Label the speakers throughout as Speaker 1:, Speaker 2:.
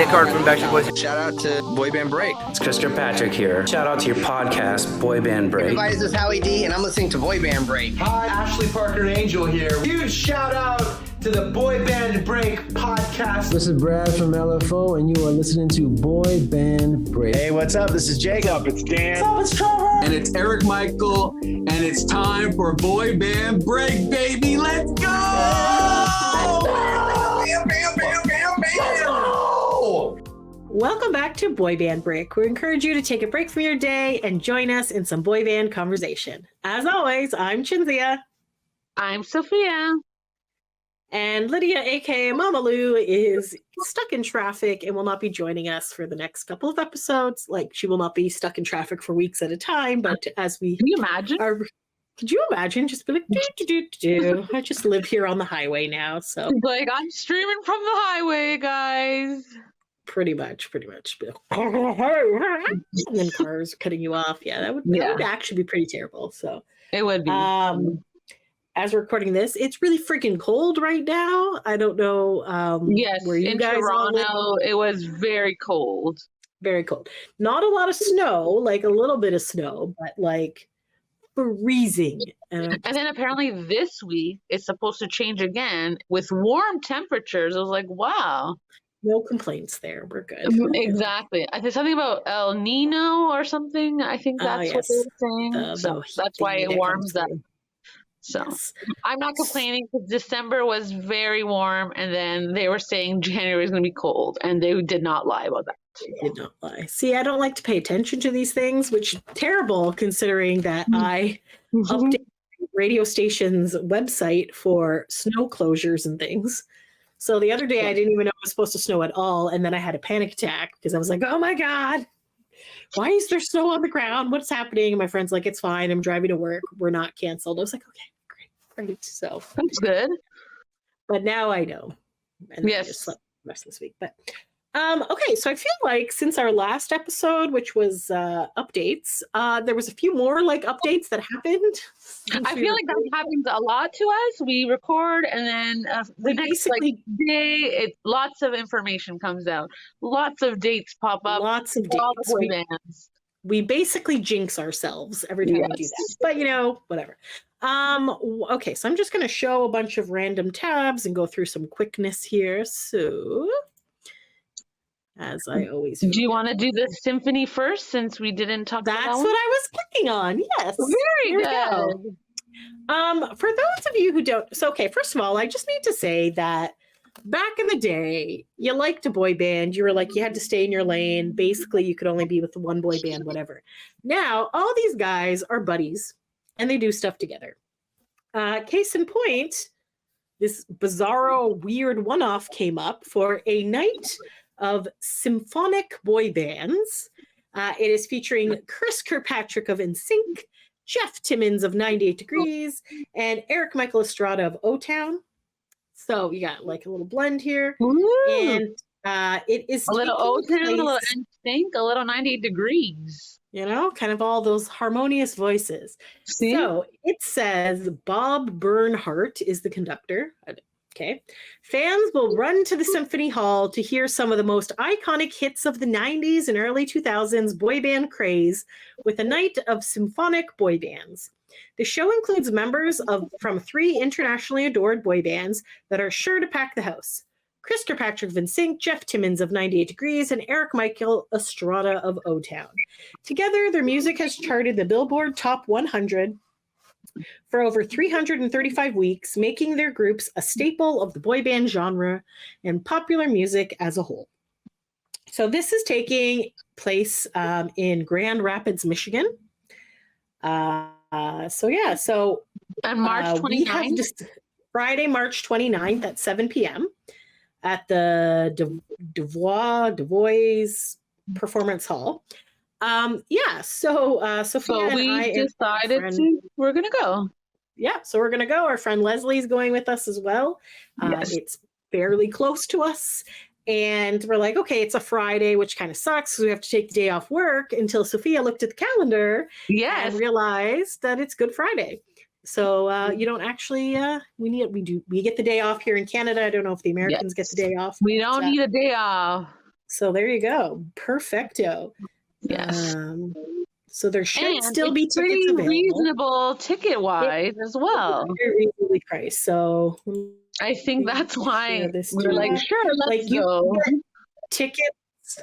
Speaker 1: Clark from Backstreet Boys.
Speaker 2: Shout out to Boy Band Break.
Speaker 3: It's Kirkpatrick here. Shout out to your podcast, Boy Band Break.
Speaker 2: Hey everybody, this is Howie D, and I'm listening to Boy Band Break.
Speaker 4: Hi, Ashley Parker Angel here. Huge shout out to the Boy Band Break podcast.
Speaker 5: This is Brad from LFO, and you are listening to Boy Band Break.
Speaker 6: Hey, what's up? This is Jacob.
Speaker 4: It's Dan.
Speaker 5: What's up? It's Trevor.
Speaker 7: And it's Eric Michael, and it's time for Boy Band Break, baby. Let's go!
Speaker 2: Bam, bam, bam, bam, bam.
Speaker 8: Welcome back to Boy Band Break. We encourage you to take a break from your day and join us in some boy band conversation. As always, I'm Chinzia.
Speaker 9: I'm Sophia.
Speaker 8: And Lydia, aka Mama Lou, is stuck in traffic and will not be joining us for the next couple of episodes. Like, she will not be stuck in traffic for weeks at a time, but as we
Speaker 9: Can you imagine?
Speaker 8: Could you imagine? Just be like, do. I just live here on the highway now, so
Speaker 9: Like, I'm streaming from the highway, guys.
Speaker 8: pretty much. And then cars cutting you off. Yeah, that would actually be pretty terrible. So
Speaker 9: It would be.
Speaker 8: as we're recording this, it's really freaking cold right now. I don't know
Speaker 9: Yes,
Speaker 8: where you
Speaker 9: in
Speaker 8: guys all live.
Speaker 9: Toronto, it was very cold.
Speaker 8: Very cold. Not a lot of snow, like a little bit of snow, but like freezing.
Speaker 9: And then apparently this week it's supposed to change again with warm temperatures. I was like, wow.
Speaker 8: No complaints there. We're good.
Speaker 9: Exactly. I think something about El Nino or something. I think that's what
Speaker 8: yes.
Speaker 9: they were saying. So that's why it warms up. So
Speaker 8: Yes.
Speaker 9: I'm not complaining because December was very warm, and then they were saying January is going to be cold, and they did not lie about that.
Speaker 8: Did not lie. See, I don't like to pay attention to these things, which is terrible considering that I update the radio station's website for snow closures and things. So the other day I didn't even know it was supposed to snow at all, and then I had a panic attack because I was like, oh my God, why is there snow on the ground? What's happening? And my friend's like, it's fine. I'm driving to work. We're not canceled. I was like, okay, great. So
Speaker 9: That's good.
Speaker 8: but now I know. And then I
Speaker 9: Yes.
Speaker 8: just slept the rest of this week. But okay, so I feel like since our last episode, which was updates, there was a few more like updates that happened.
Speaker 9: I feel like that happens a lot to us. We record, and then the next day, lots of information comes out. Lots of dates pop up.
Speaker 8: Lots of
Speaker 9: all
Speaker 8: dates.
Speaker 9: the boy bands.
Speaker 8: We basically jinx ourselves every time we do that. But whatever. Okay, so I'm just going to show a bunch of random tabs and go through some quickness here. So, as I always
Speaker 9: do you want to do the symphony first, since we didn't talk about that?
Speaker 8: That's what I was clicking on. Yes.
Speaker 9: Very
Speaker 8: Here we
Speaker 9: good.
Speaker 8: go. For those of you who don't, so okay, first of all, I just need to say that back in the day, you liked a boy band. You were like, you had to stay in your lane. Basically, you could only be with the one boy band, whatever. Now, all these guys are buddies and they do stuff together. Case in point, this bizarro, weird one-off came up for a night of symphonic boy bands. It is featuring Chris Kirkpatrick of NSYNC, Jeff Timmons of 98 Degrees, and Eric Michael Estrada of O-Town. So you got like a little blend here.
Speaker 9: Ooh.
Speaker 8: And it is
Speaker 9: A little O-Town, a little NSYNC, a little 98 Degrees.
Speaker 8: Kind of all those harmonious voices.
Speaker 9: See?
Speaker 8: So it says Bob Bernhardt is the conductor. Okay. Fans will run to the Symphony Hall to hear some of the most iconic hits of the 90s and early 2000s boy band craze with a night of symphonic boy bands. The show includes members from 3 internationally adored boy bands that are sure to pack the house. Chris Kirkpatrick of NSYNC, Jeff Timmons of 98 Degrees, and Eric Michael Estrada of O-Town. Together, their music has charted the Billboard Top 100 for over 335 weeks, making their groups a staple of the boy band genre and popular music as a whole. So this is taking place in Grand Rapids, Michigan.
Speaker 9: And March 29th?
Speaker 8: We have just Friday, March 29th at 7 p.m. at the Devois Performance Hall. Sophia and I
Speaker 9: decided we're gonna go.
Speaker 8: Yeah, so we're gonna go. Our friend Leslie's going with us as well.
Speaker 9: Yes.
Speaker 8: It's fairly close to us, and we're like, okay, it's a Friday, which kind of sucks because we have to take the day off work. Until Sophia looked at the calendar and realized that it's Good Friday. So you don't actually we get the day off here in Canada. I don't know if the Americans get the day off.
Speaker 9: We don't need a day off.
Speaker 8: So there you go. Perfecto.
Speaker 9: Yes.
Speaker 8: So there should
Speaker 9: And
Speaker 8: still
Speaker 9: it's
Speaker 8: be tickets
Speaker 9: pretty
Speaker 8: available.
Speaker 9: reasonable ticket-wise as well.
Speaker 8: Very reasonably priced. So
Speaker 9: I think that's why
Speaker 8: share this
Speaker 9: we're like,
Speaker 8: too.
Speaker 9: sure, let's
Speaker 8: Like, you
Speaker 9: go.
Speaker 8: can get tickets.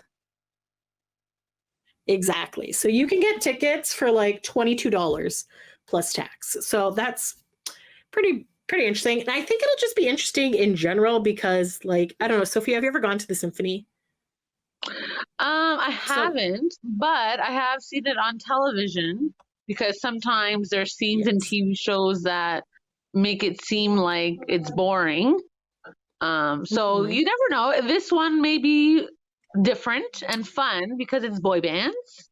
Speaker 8: Exactly. So you can get tickets for like $22 plus tax. So that's pretty interesting. And I think it'll just be interesting in general because, like, I don't know, Sophie, have you ever gone to the symphony?
Speaker 9: I haven't, but I have seen it on television because sometimes there's scenes in TV shows that make it seem like it's boring. So you never know. This one may be different and fun because it's boy bands.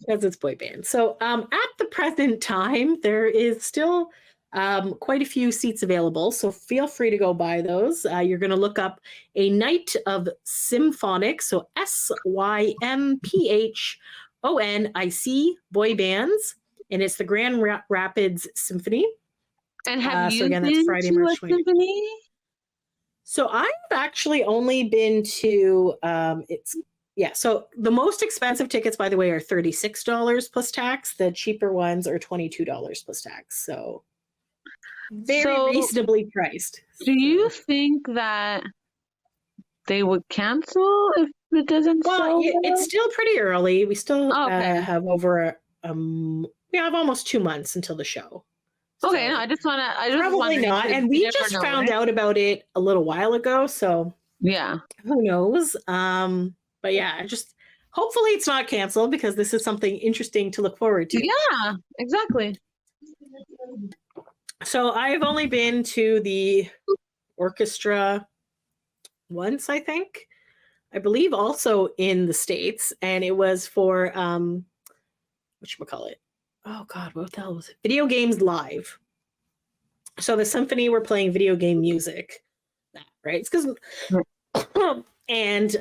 Speaker 8: Because it's boy band. So at the present time, there is still quite a few seats available. So feel free to go buy those. You're going to look up A Night of Symphonic. So SYMPHONIC boy bands. And it's the Grand Rapids Symphony.
Speaker 9: And have you
Speaker 8: again,
Speaker 9: been
Speaker 8: that's Friday,
Speaker 9: to
Speaker 8: March
Speaker 9: a symphony?
Speaker 8: So I've actually only been to so the most expensive tickets, by the way, are $36 plus tax. The cheaper ones are $22 plus tax. So very reasonably priced.
Speaker 9: Do you think that they would cancel if it doesn't sell?
Speaker 8: It's still pretty early. We still have over we have almost 2 months until the show.
Speaker 9: Okay, no, I just
Speaker 8: probably not. And we just found out about it a little while ago, so
Speaker 9: yeah,
Speaker 8: who knows? But yeah, just hopefully it's not canceled because this is something interesting to look forward to.
Speaker 9: Yeah, exactly.
Speaker 8: So I've only been to the orchestra once, I think. I believe also in the States, and it was for whatchamacallit? Oh God, what the hell was it? Video Games Live. So the symphony were playing video game music, right? It's because, and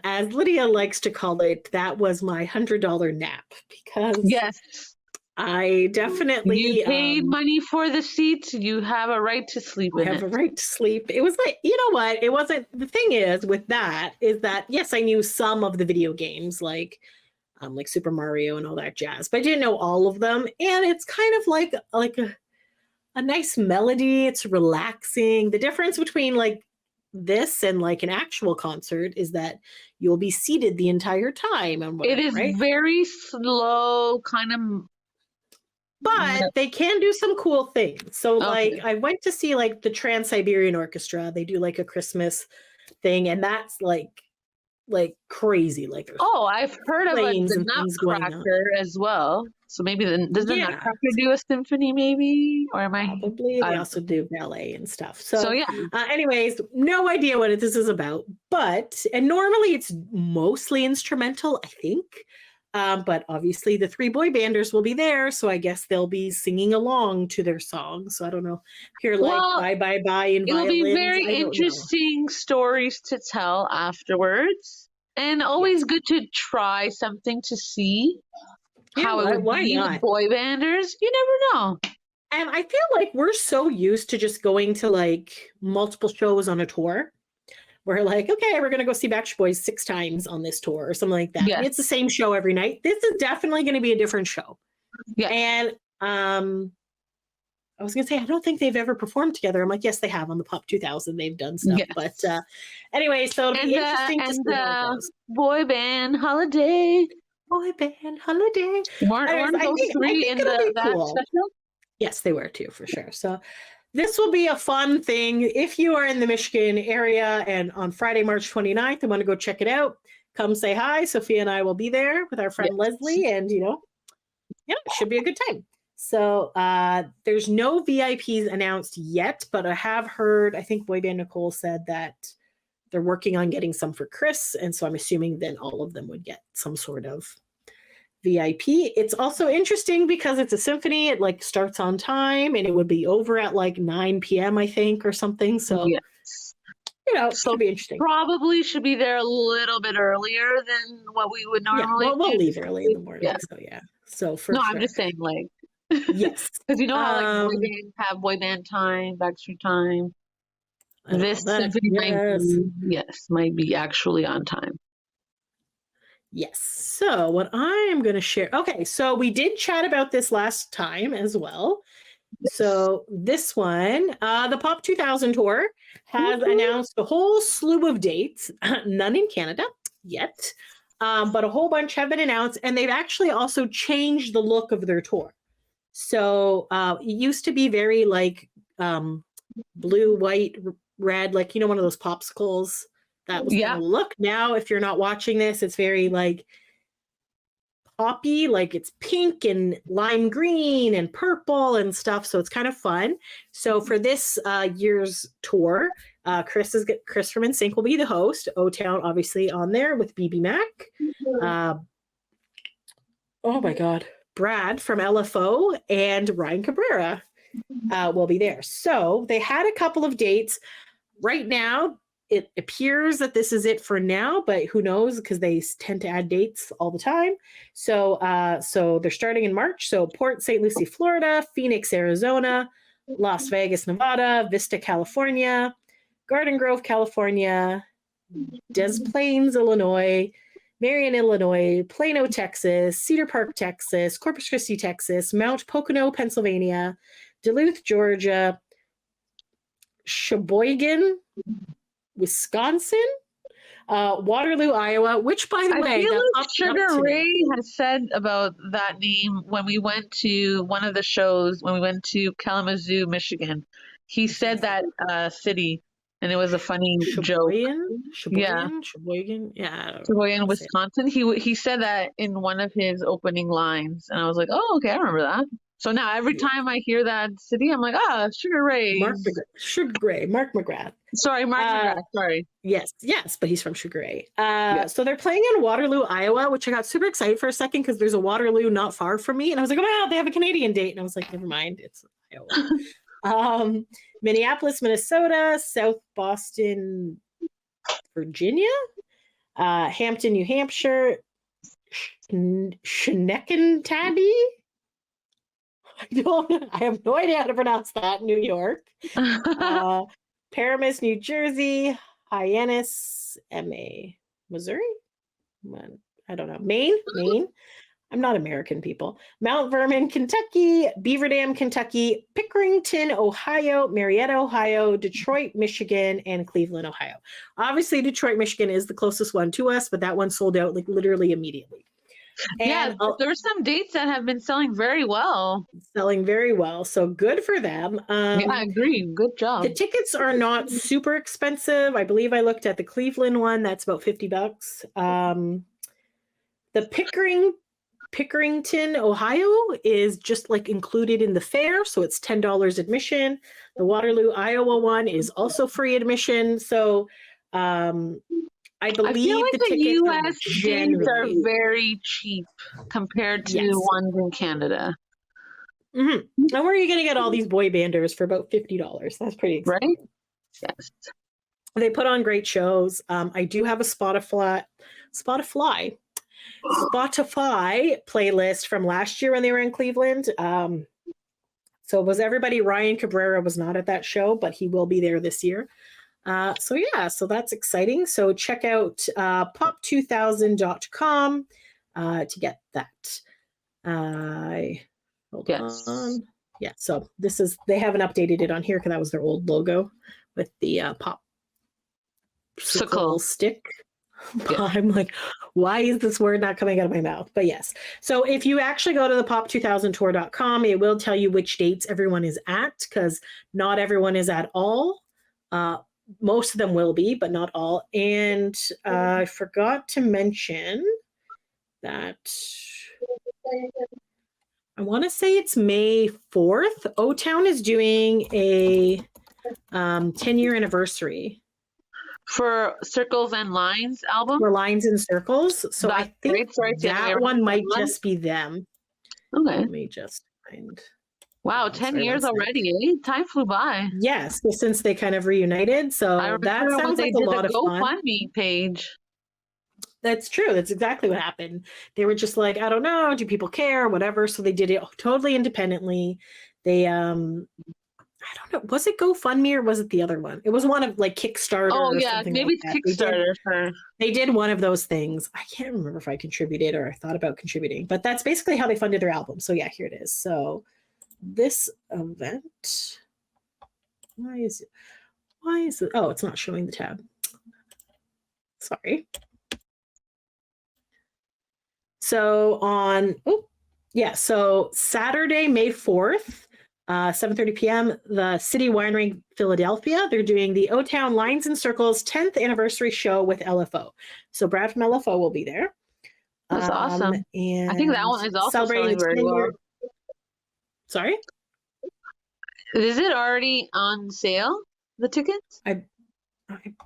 Speaker 8: as Lydia likes to call it, that was my $100 nap because I definitely
Speaker 9: you paid money for the seats. You have a right to sleep.
Speaker 8: I have a right to sleep. It was like, you know what? It wasn't. The thing is with that is that yes, I knew some of the video games like Super Mario and all that jazz, but I didn't know all of them. And it's kind of like a nice melody. It's relaxing. The difference between like this and like an actual concert is that you'll be seated the entire time. And whatever,
Speaker 9: it is very slow, kind of.
Speaker 8: But they can do some cool things. So like I went to see like the Trans-Siberian Orchestra. They do like a Christmas thing, and that's like crazy. Like
Speaker 9: I've heard of the Nutcracker as well. So maybe does the Nutcracker do a symphony? Maybe, or am I?
Speaker 8: Probably. They also do ballet and stuff. So yeah. Anyways, no idea what this is about. And normally it's mostly instrumental, I think. But obviously the 3 boy banders will be there, so I guess they'll be singing along to their songs. So I don't know. Here, like bye bye and
Speaker 9: it'll be very interesting stories to tell afterwards, and always good to try something to see how it would be with boy banders. You never know.
Speaker 8: And I feel like we're so used to just going to like multiple shows on a tour. We're like, okay, we're going to go see Backstreet Boys 6 times on this tour or something like that. Yes. It's the same show every night. This is definitely going to be a different show. Yeah. And I was going to say, I don't think they've ever performed together. I'm like, yes, they have on the Pop 2000. They've done stuff. Yes. But anyway, so it'll be interesting to see how it goes.
Speaker 9: Boy band holiday.
Speaker 8: Boy band holiday.
Speaker 9: Weren't those 3 in that special?
Speaker 8: Yes, they were too, for sure. So this will be a fun thing. If you are in the Michigan area and on Friday, March 29th, and want to go check it out, come say hi. Sophia and I will be there with our friend Leslie, and it should be a good time. So there's no VIPs announced yet, but I have heard, I think Boy Band Nicole said that they're working on getting some for Chris, and so I'm assuming then all of them would get some sort of VIP. It's also interesting because it's a symphony. It like starts on time and it would be over at like 9 p.m. I think or something. So, it'll be interesting.
Speaker 9: Probably should be there a little bit earlier than what we would normally.
Speaker 8: Yeah, we'll leave early in the morning. Yeah. So So for sure.
Speaker 9: I'm just saying like.
Speaker 8: Yes.
Speaker 9: Because you know how like boy bands have boy band time, Backstreet time. This symphony might be actually on time.
Speaker 8: Yes. So what I am going to share. Okay. So we did chat about this last time as well. So this one, the Pop 2000 tour has announced a whole slew of dates, none in Canada yet, but a whole bunch have been announced, and they've actually also changed the look of their tour. So it used to be very like blue, white, red, like, one of those popsicles. That was kind of look. Now, if you're not watching this, it's very like poppy, like it's pink and lime green and purple and stuff. So it's kind of fun. So for this year's tour, Chris from NSYNC will be the host. O-Town obviously on there with BBMAK. Oh my God. Brad from LFO and Ryan Cabrera will be there. So they had a couple of dates. Right now, it appears that this is it for now, but who knows, because they tend to add dates all the time. So they're starting in March. So Port St. Lucie, Florida, Phoenix, Arizona, Las Vegas, Nevada, Vista, California, Garden Grove, California, Des Plaines, Illinois, Marion, Illinois, Plano, Texas, Cedar Park, Texas, Corpus Christi, Texas, Mount Pocono, Pennsylvania, Duluth, Georgia, Sheboygan, Wisconsin, Waterloo, Iowa, which, by the way,
Speaker 9: I feel like Sugar Ray has said about that name when we went to one of the shows, when we went to Kalamazoo, Michigan. He said that city, and it was a funny joke.
Speaker 8: Sheboygan,
Speaker 9: Wisconsin. He said that in one of his opening lines, and I was like, oh, okay, I remember that. So now every time I hear that city, I'm like, Sugar Ray.
Speaker 8: Mark McGrath.
Speaker 9: Sorry, Mark McGrath. Sorry.
Speaker 8: Yes, but he's from Sugar Ray. So they're playing in Waterloo, Iowa, which I got super excited for a second because there's a Waterloo not far from me. And I was like, oh, wow, they have a Canadian date. And I was like, never mind, it's Iowa. Minneapolis, Minnesota, South Boston, Virginia, Hampton, New Hampshire, Schenectady. I have no idea how to pronounce that. New York, Paramus, New Jersey, Hyannis, MA, Missouri. I don't know. Maine. I'm not American, people. Mount Vernon, Kentucky, Beaver Dam, Kentucky, Pickerington, Ohio, Marietta, Ohio, Detroit, Michigan, and Cleveland, Ohio. Obviously, Detroit, Michigan is the closest one to us, but that one sold out like literally immediately.
Speaker 9: And there's some dates that have been selling very well.
Speaker 8: So good for them.
Speaker 9: I agree. Good job.
Speaker 8: The tickets are not super expensive. I believe I looked at the Cleveland one. That's about $50. The Pickerington, Ohio is just like included in the fare. So it's $10 admission. The Waterloo, Iowa one is also free admission. So, I believe
Speaker 9: like
Speaker 8: the
Speaker 9: US dates are very cheap compared to ones in Canada.
Speaker 8: Mm-hmm. And where are you going to get all these boy banders for about $50? That's pretty expensive.
Speaker 9: Right? Yes.
Speaker 8: They put on great shows. I do have a Spotify playlist from last year when they were in Cleveland. So was everybody? Ryan Cabrera was not at that show, but he will be there this year. So that's exciting. So check out pop2000.com to get that. Hold on. Yeah, so they haven't updated it on here because that was their old logo with the pop stick. Yeah. I'm like, why is this word not coming out of my mouth? But yes. So if you actually go to the pop2000tour.com, it will tell you which dates everyone is at because not everyone is at all. Most of them will be, but not all. And I forgot to mention that I want to say it's May 4th. O-Town is doing a 10-year anniversary.
Speaker 9: For Circles and Lines album?
Speaker 8: For Lines and Circles. So I think that one might just be them.
Speaker 9: Okay.
Speaker 8: Let me just find...
Speaker 9: Wow, 10 years already, eh? Time flew by.
Speaker 8: Yes, since they kind of reunited. So that sounds like a lot of fun.
Speaker 9: GoFundMe page.
Speaker 8: That's true. That's exactly what happened. They were just like, I don't know, do people care? Whatever. So they did it totally independently. They I don't know. Was it GoFundMe or was it the other one? It was one of like Kickstarter.
Speaker 9: Oh
Speaker 8: or
Speaker 9: yeah,
Speaker 8: something
Speaker 9: maybe
Speaker 8: like
Speaker 9: it's
Speaker 8: that.
Speaker 9: Kickstarter.
Speaker 8: They did one of those things. I can't remember if I contributed or I thought about contributing, but that's basically how they funded their album. So yeah, here it is. So this event, why is it? Oh, it's not showing the tab. Sorry. So so Saturday, May 4th, 7:30 p.m., the City Winery Philadelphia, they're doing the O-Town Lines and Circles 10th anniversary show with LFO. So Brad from LFO will be there.
Speaker 9: That's awesome.
Speaker 8: And
Speaker 9: I think that one is also
Speaker 8: celebrating
Speaker 9: selling very well.
Speaker 8: Sorry?
Speaker 9: Is it already on sale, the tickets?
Speaker 8: I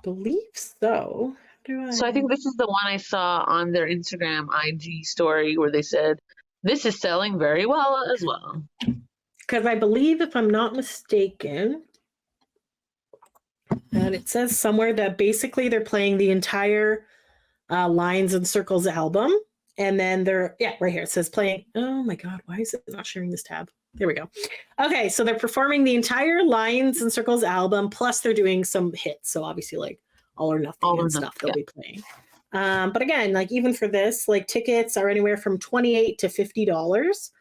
Speaker 8: believe so.
Speaker 9: So I think this is the one I saw on their Instagram IG story where they said, this is selling very well as well.
Speaker 8: Because I believe, if I'm not mistaken, and it says somewhere that basically they're playing the entire Lines and Circles album. And then right here, it says playing. Oh my God, why is it not sharing this tab? There we go. Okay, so they're performing the entire Lines and Circles album, plus they're doing some hits. So obviously like All or Nothing and stuff they'll be playing. But again, like even for this, like tickets are anywhere from $28 to $50.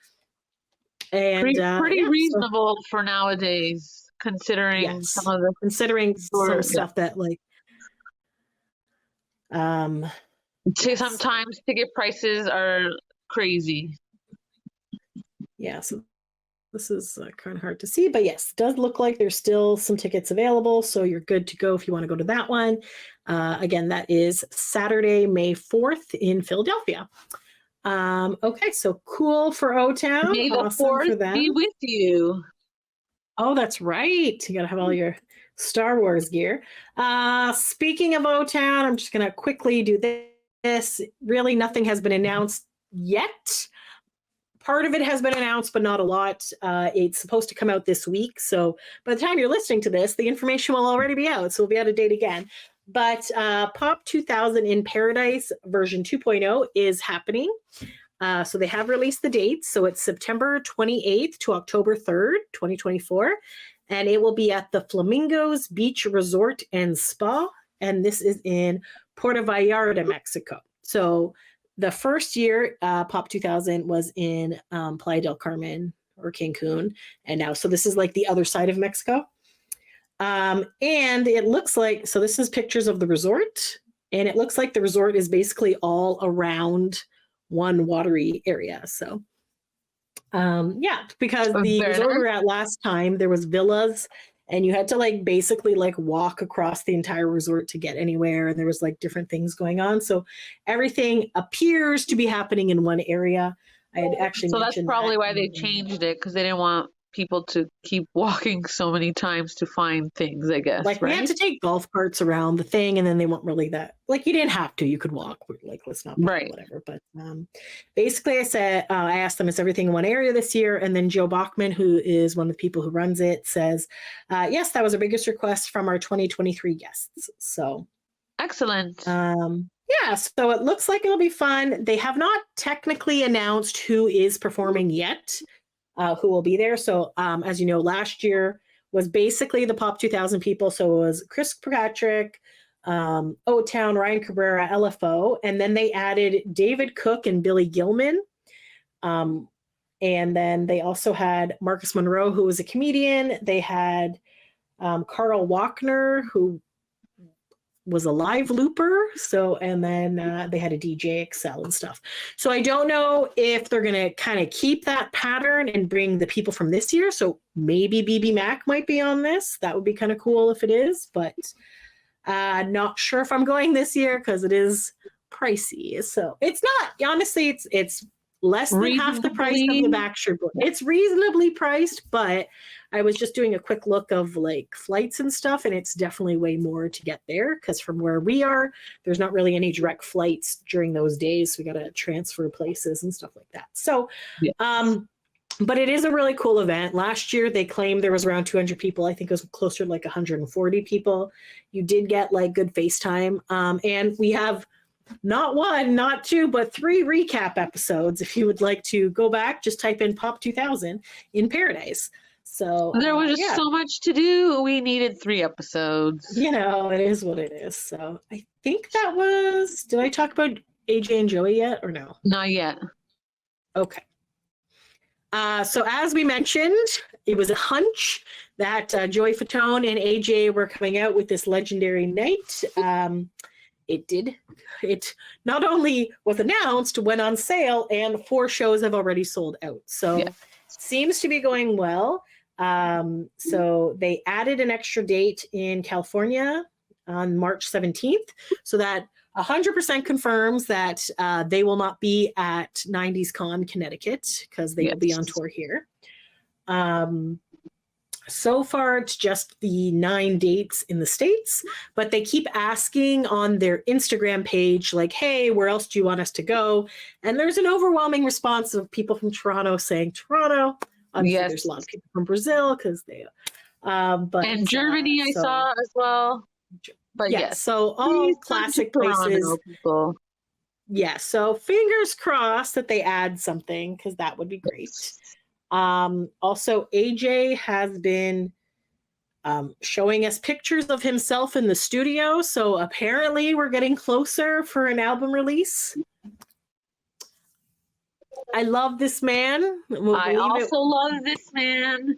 Speaker 8: And
Speaker 9: pretty reasonable for nowadays, considering some of the
Speaker 8: stuff that like
Speaker 9: sometimes ticket prices are crazy.
Speaker 8: Yeah, so this is kind of hard to see, but yes, it does look like there's still some tickets available, so you're good to go if you want to go to that one. Again, that is Saturday, May 4th in Philadelphia. Okay, so cool for O-Town.
Speaker 9: May the
Speaker 8: awesome
Speaker 9: 4th
Speaker 8: for them.
Speaker 9: be with you.
Speaker 8: Oh, that's right. You got to have all your Star Wars gear. Speaking of O-Town, I'm just going to quickly do this. Really, nothing has been announced yet. Part of it has been announced, but not a lot. It's supposed to come out this week. So by the time you're listening to this, the information will already be out. So we'll be out of date again. But Pop 2000 in Paradise version 2.0 is happening. So they have released the dates. So it's September 28th to October 3rd, 2024. And it will be at the Flamingos Beach Resort and Spa. And this is in Puerto Vallarta, Mexico. So the first year, Pop 2000 was in Playa del Carmen or Cancun. And now, so this is like the other side of Mexico. And it looks like, so this is pictures of the resort. And it looks like the resort is basically all around one watery area. So, because the resort we were at last time, there was villas and you had to like basically like walk across the entire resort to get anywhere. And there was like different things going on. So everything appears to be happening in one area. I had actually
Speaker 9: So that's probably why they changed it, because they didn't want people to keep walking so many times to find things, I guess.
Speaker 8: Like, right? We had to take golf carts around the thing, and then they weren't really that, like, you didn't have to, you could walk, like, let's not,
Speaker 9: right,
Speaker 8: whatever. But basically I said, I asked them, is everything in one area this year? And then Joe Bachman, who is one of the people who runs it, says, yes, that was our biggest request from our 2023 guests. So
Speaker 9: excellent.
Speaker 8: Yeah, so it looks like it'll be fun. They have not technically announced who is performing yet, who will be there. So as you know, last year was basically the Pop 2000 people. So it was Kirkpatrick, O-Town, Ryan Cabrera, LFO, and then they added David Cook and Billy Gilman. And then they also had Marcus Monroe, who was a comedian. They had Carl Wachner, who was a live looper. So, and then they had a DJ Excel and stuff. So I don't know if they're going to kind of keep that pattern and bring the people from this year. So maybe BBMAK might be on this. That would be kind of cool if it is, but not sure if I'm going this year because it is pricey. So it's not, honestly, it's less than half the price of the Backstreet Boys. It's reasonably priced, but I was just doing a quick look of like flights and stuff, and it's definitely way more to get there because from where we are, there's not really any direct flights during those days. So we got to transfer places and stuff like that. So, but it is a really cool event. Last year, they claimed there was around 200 people. I think it was closer to like 140 people. You did get like good FaceTime. And we have not one, not two, but 3 recap episodes. If you would like to go back, just type in Pop 2000 in Paradise. So
Speaker 9: There was just so much to do. We needed 3 episodes.
Speaker 8: it is what it is. So I think that was. Did I talk about AJ and Joey yet, or no?
Speaker 9: Not yet.
Speaker 8: Okay. So as we mentioned, it was a hunch that Joey Fatone and AJ were coming out with this legendary night. It did. It not only was announced, went on sale, and 4 shows have already sold out. So seems to be going well. So they added an extra date in California on March 17th, so that 100% confirms that they will not be at 90s Con Connecticut, because they will be on tour here. So far, it's just the 9 dates in the States, but they keep asking on their Instagram page, like, hey, where else do you want us to go? And there's an overwhelming response of people from Toronto saying Toronto. Obviously, there's a lot of people from Brazil because they, but
Speaker 9: and Germany I saw as well. But yes,
Speaker 8: so all classic places.
Speaker 9: People.
Speaker 8: Yeah, so fingers crossed that they add something, because that would be great. Also, AJ has been showing us pictures of himself in the studio, so apparently we're getting closer for an album release. I love this man.
Speaker 9: I also love this man.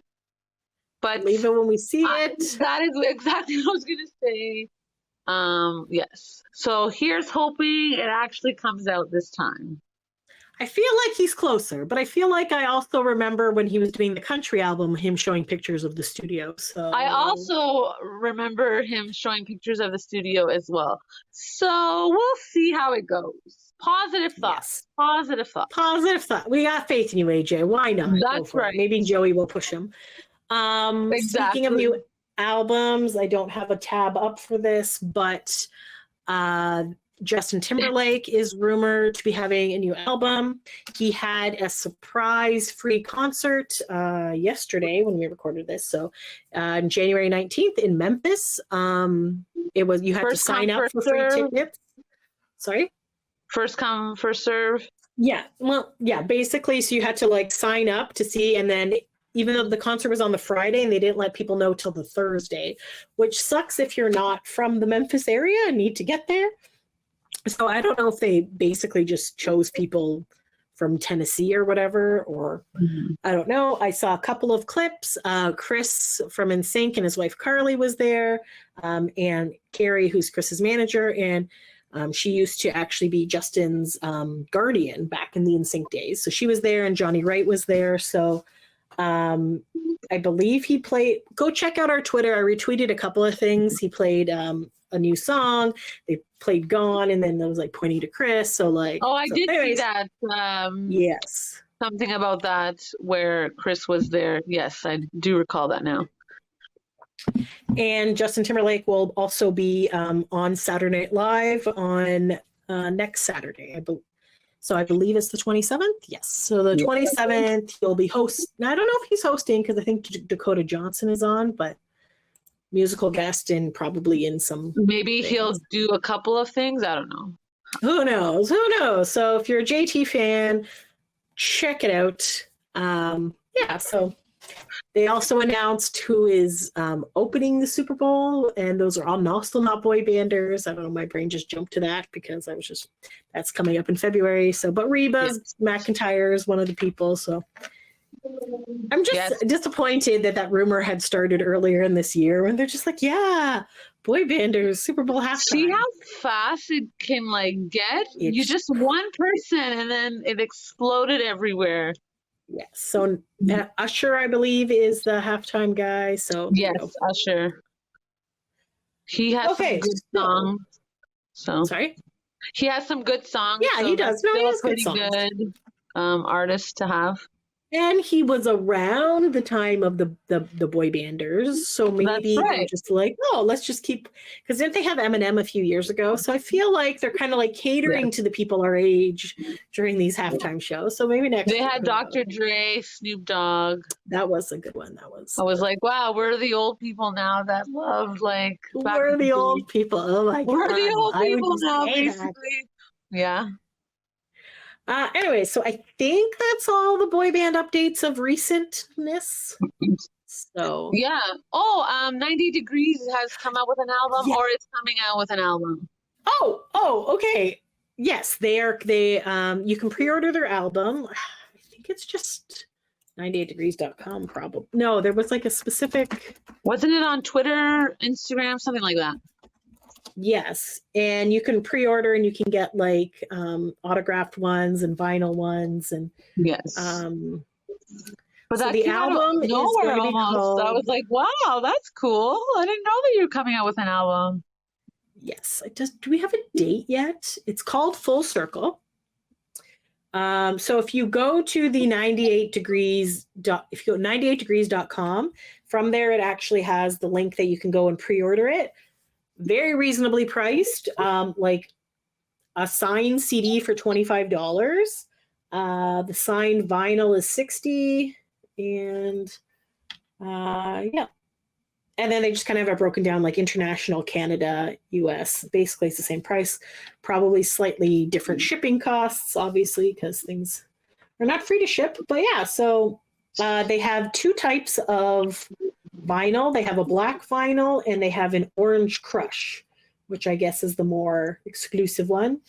Speaker 9: But
Speaker 8: believe it when we see it.
Speaker 9: That is exactly what I was going to say. Yes. So here's hoping it actually comes out this time.
Speaker 8: I feel like he's closer, but I feel like I also remember when he was doing the country album, him showing pictures of the studio. So
Speaker 9: I also remember him showing pictures of the studio as well. So we'll see how it goes. Positive thoughts. Yes. Positive thoughts.
Speaker 8: Positive thought. We got faith in you, AJ. Why not?
Speaker 9: That's right.
Speaker 8: Maybe Joey will push him.
Speaker 9: Exactly.
Speaker 8: Speaking of new albums, I don't have a tab up for this, but Justin Timberlake is rumored to be having a new album. He had a surprise free concert yesterday when we recorded this. So January 19th in Memphis. It was, you had to sign up for free tickets. Sorry?
Speaker 9: First come, first serve.
Speaker 8: Yeah. Well, yeah, basically. So you had to like sign up to see, and then even though the concert was on the Friday and they didn't let people know till the Thursday, which sucks if you're not from the Memphis area and need to get there. So I don't know if they basically just chose people from Tennessee or whatever, or I don't know. I saw a couple of clips. Chris from NSYNC and his wife Carly was there, and Carrie, who's Chris's manager, and she used to actually be Justin's guardian back in the NSYNC days. So she was there, and Johnny Wright was there. So I believe he played, go check out our Twitter. I retweeted a couple of things. He played a new song. They played Gone, and then it was like pointing to Chris. So like,
Speaker 9: I did see that.
Speaker 8: Yes.
Speaker 9: Something about that where Chris was there. Yes, I do recall that now.
Speaker 8: And Justin Timberlake will also be on Saturday Night Live on next Saturday. So I believe it's the 27th. Yes. So the 27th, he'll be host. Now I don't know if he's hosting because I think Dakota Johnson is on, but musical guest and probably in some.
Speaker 9: Maybe he'll do a couple of things. I don't know.
Speaker 8: Who knows? Who knows? So if you're a JT fan, check it out. Yeah. So they also announced who is opening the Super Bowl, and those are all also not boy banders. I don't know, my brain just jumped to that because I was just, that's coming up in February. So, but Reba's McIntyre is one of the people. So I'm just disappointed that rumor had started earlier in this year when they're just like, yeah, boy banders, Super Bowl halftime.
Speaker 9: See how fast it can like get? You just one person and then it exploded everywhere.
Speaker 8: Yes. So Usher, I believe, is the halftime guy. So
Speaker 9: yes, Usher. He has some good songs. So
Speaker 8: sorry.
Speaker 9: He has some good songs.
Speaker 8: Yeah, he does. No, he has good songs.
Speaker 9: Good artist to have.
Speaker 8: And he was around the time of the boy banders, so maybe they're just like, oh, let's just keep, because didn't they have Eminem a few years ago? So I feel like they're kind of like catering to the people our age during these halftime shows. So maybe next
Speaker 9: they had Dr. Dre, Snoop Dogg.
Speaker 8: That was a good one.
Speaker 9: I was like, wow, we're the old people now that love like.
Speaker 8: We're the old people. Oh my God.
Speaker 9: We're the old people now, basically. Yeah.
Speaker 8: Anyway, so I think that's all the boy band updates of recentness. So
Speaker 9: Yeah. Oh, 90 Degrees has come out with an album, or is coming out with an album.
Speaker 8: Oh, okay. Yes, they are. You can pre-order their album. I think it's just 98degrees.com probably. No, there was like a specific.
Speaker 9: Wasn't it on Twitter, Instagram, something like that?
Speaker 8: Yes, and you can pre-order and you can get like autographed ones and vinyl ones and
Speaker 9: yes. But
Speaker 8: so
Speaker 9: that
Speaker 8: the
Speaker 9: came out of
Speaker 8: album is
Speaker 9: nowhere
Speaker 8: going to be
Speaker 9: almost.
Speaker 8: called.
Speaker 9: I was like, wow, that's cool. I didn't know that you were coming out with an album.
Speaker 8: Yes, do we have a date yet? It's called Full Circle. So if you go to the 98 degrees, if you go 98degrees.com, from there it actually has the link that you can go and pre-order it. Very reasonably priced, like a signed CD for $25. The signed vinyl is $60, and yeah. And then they just kind of have broken down like international, Canada, US. Basically, it's the same price. Probably slightly different shipping costs, obviously, because things are not free to ship. But yeah, so they have two types of vinyl. They have a black vinyl and they have an orange crush, which I guess is the more exclusive one.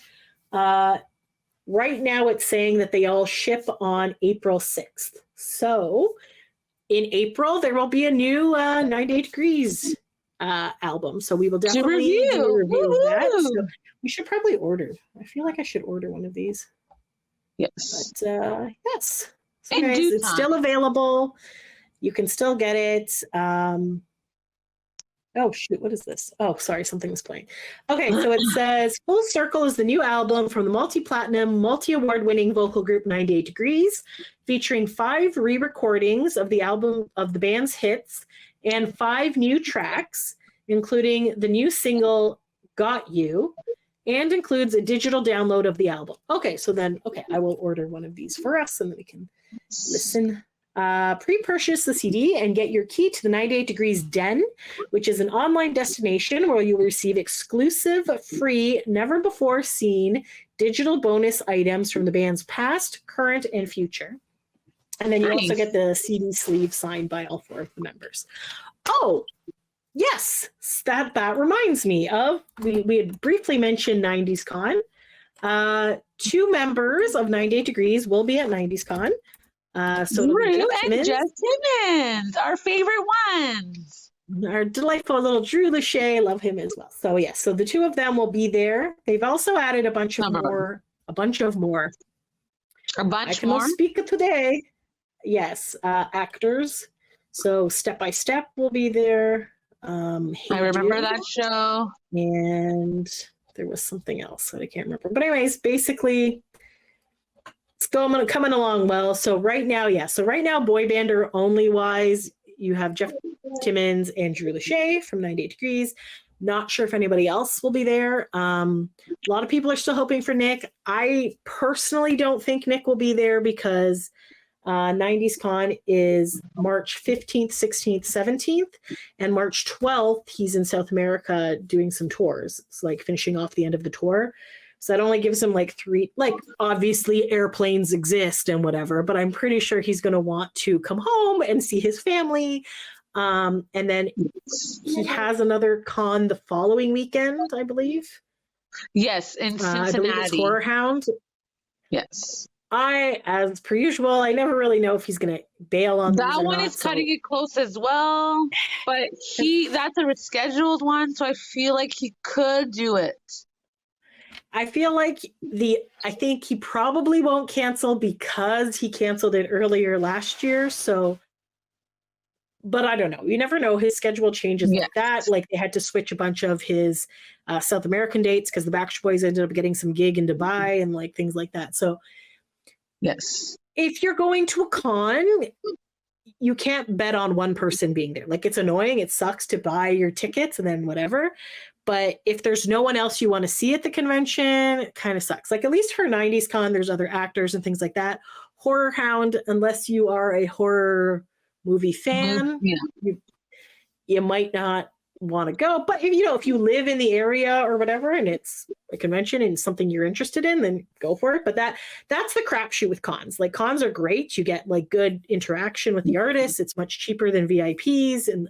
Speaker 8: Right now, it's saying that they all ship on April 6th. So in April, there will be a new 98 Degrees album. So we will definitely do a review of that. So we should probably order. I feel like I should order one of these.
Speaker 9: Yes.
Speaker 8: But yes. So
Speaker 9: In
Speaker 8: guys,
Speaker 9: due
Speaker 8: it's
Speaker 9: time.
Speaker 8: still available. You can still get it. Oh, shoot. What is this? Oh, sorry. Something was playing. Okay. So it says Full Circle is the new album from the multi-platinum, multi-award winning vocal group 98 Degrees, featuring 5 re-recordings of the album of the band's hits and 5 new tracks, including the new single Got You, and includes a digital download of the album. Okay. So then, I will order one of these for us and then we can listen. Pre-purchase the CD and get your key to the 98 Degrees Den, which is an online destination where you'll receive exclusive, free, never-before-seen digital bonus items from the band's past, current, and future. And then you also get the CD sleeve signed by all 4 of the members. Oh, yes, that reminds me of, we had briefly mentioned 90s Con. 2 members of 98 Degrees will be at 90s Con. So
Speaker 9: Drew and Jess Timmons, our favorite ones.
Speaker 8: Our delightful little Drew Lachey, love him as well. So yes, so the 2 of them will be there. They've also added a bunch of more. I cannot speak today. Yes, actors. So Step by Step will be there.
Speaker 9: I remember that show.
Speaker 8: And there was something else that I can't remember. But anyways, basically, it's coming along well. So right now, boy bander only wise, you have Jeff Timmons and Drew Lachey from 98 Degrees. Not sure if anybody else will be there. A lot of people are still hoping for Nick. I personally don't think Nick will be there because 90s Con is March 15th, 16th, 17th, and March 12th, he's in South America doing some tours. It's like finishing off the end of the tour. So that only gives him like 3, like obviously airplanes exist and whatever, but I'm pretty sure he's going to want to come home and see his family. And then he has another con the following weekend, I believe.
Speaker 9: Yes, in Cincinnati.
Speaker 8: I believe it's Horror Hound.
Speaker 9: Yes.
Speaker 8: As per usual, I never really know if he's going to bail on
Speaker 9: that one. Is cutting it close as well, but that's a rescheduled one, so I feel like he could do it.
Speaker 8: I feel like I think he probably won't cancel because he canceled it earlier last year. So, but I don't know. You never know. His schedule changes like that. Like they had to switch a bunch of his South American dates because the Backstreet Boys ended up getting some gig in Dubai and like things like that. So,
Speaker 9: yes,
Speaker 8: if you're going to a con, you can't bet on one person being there. Like it's annoying. It sucks to buy your tickets and then whatever. But if there's no one else you want to see at the convention, it kind of sucks. Like at least for 90s Con, there's other actors and things like that. Horror Hound, unless you are a horror movie fan, you might not want to go. But if you live in the area or whatever, and it's a convention and something you're interested in, then go for it. But that's the crapshoot with cons. Like, cons are great. You get like good interaction with the artists. It's much cheaper than VIPs and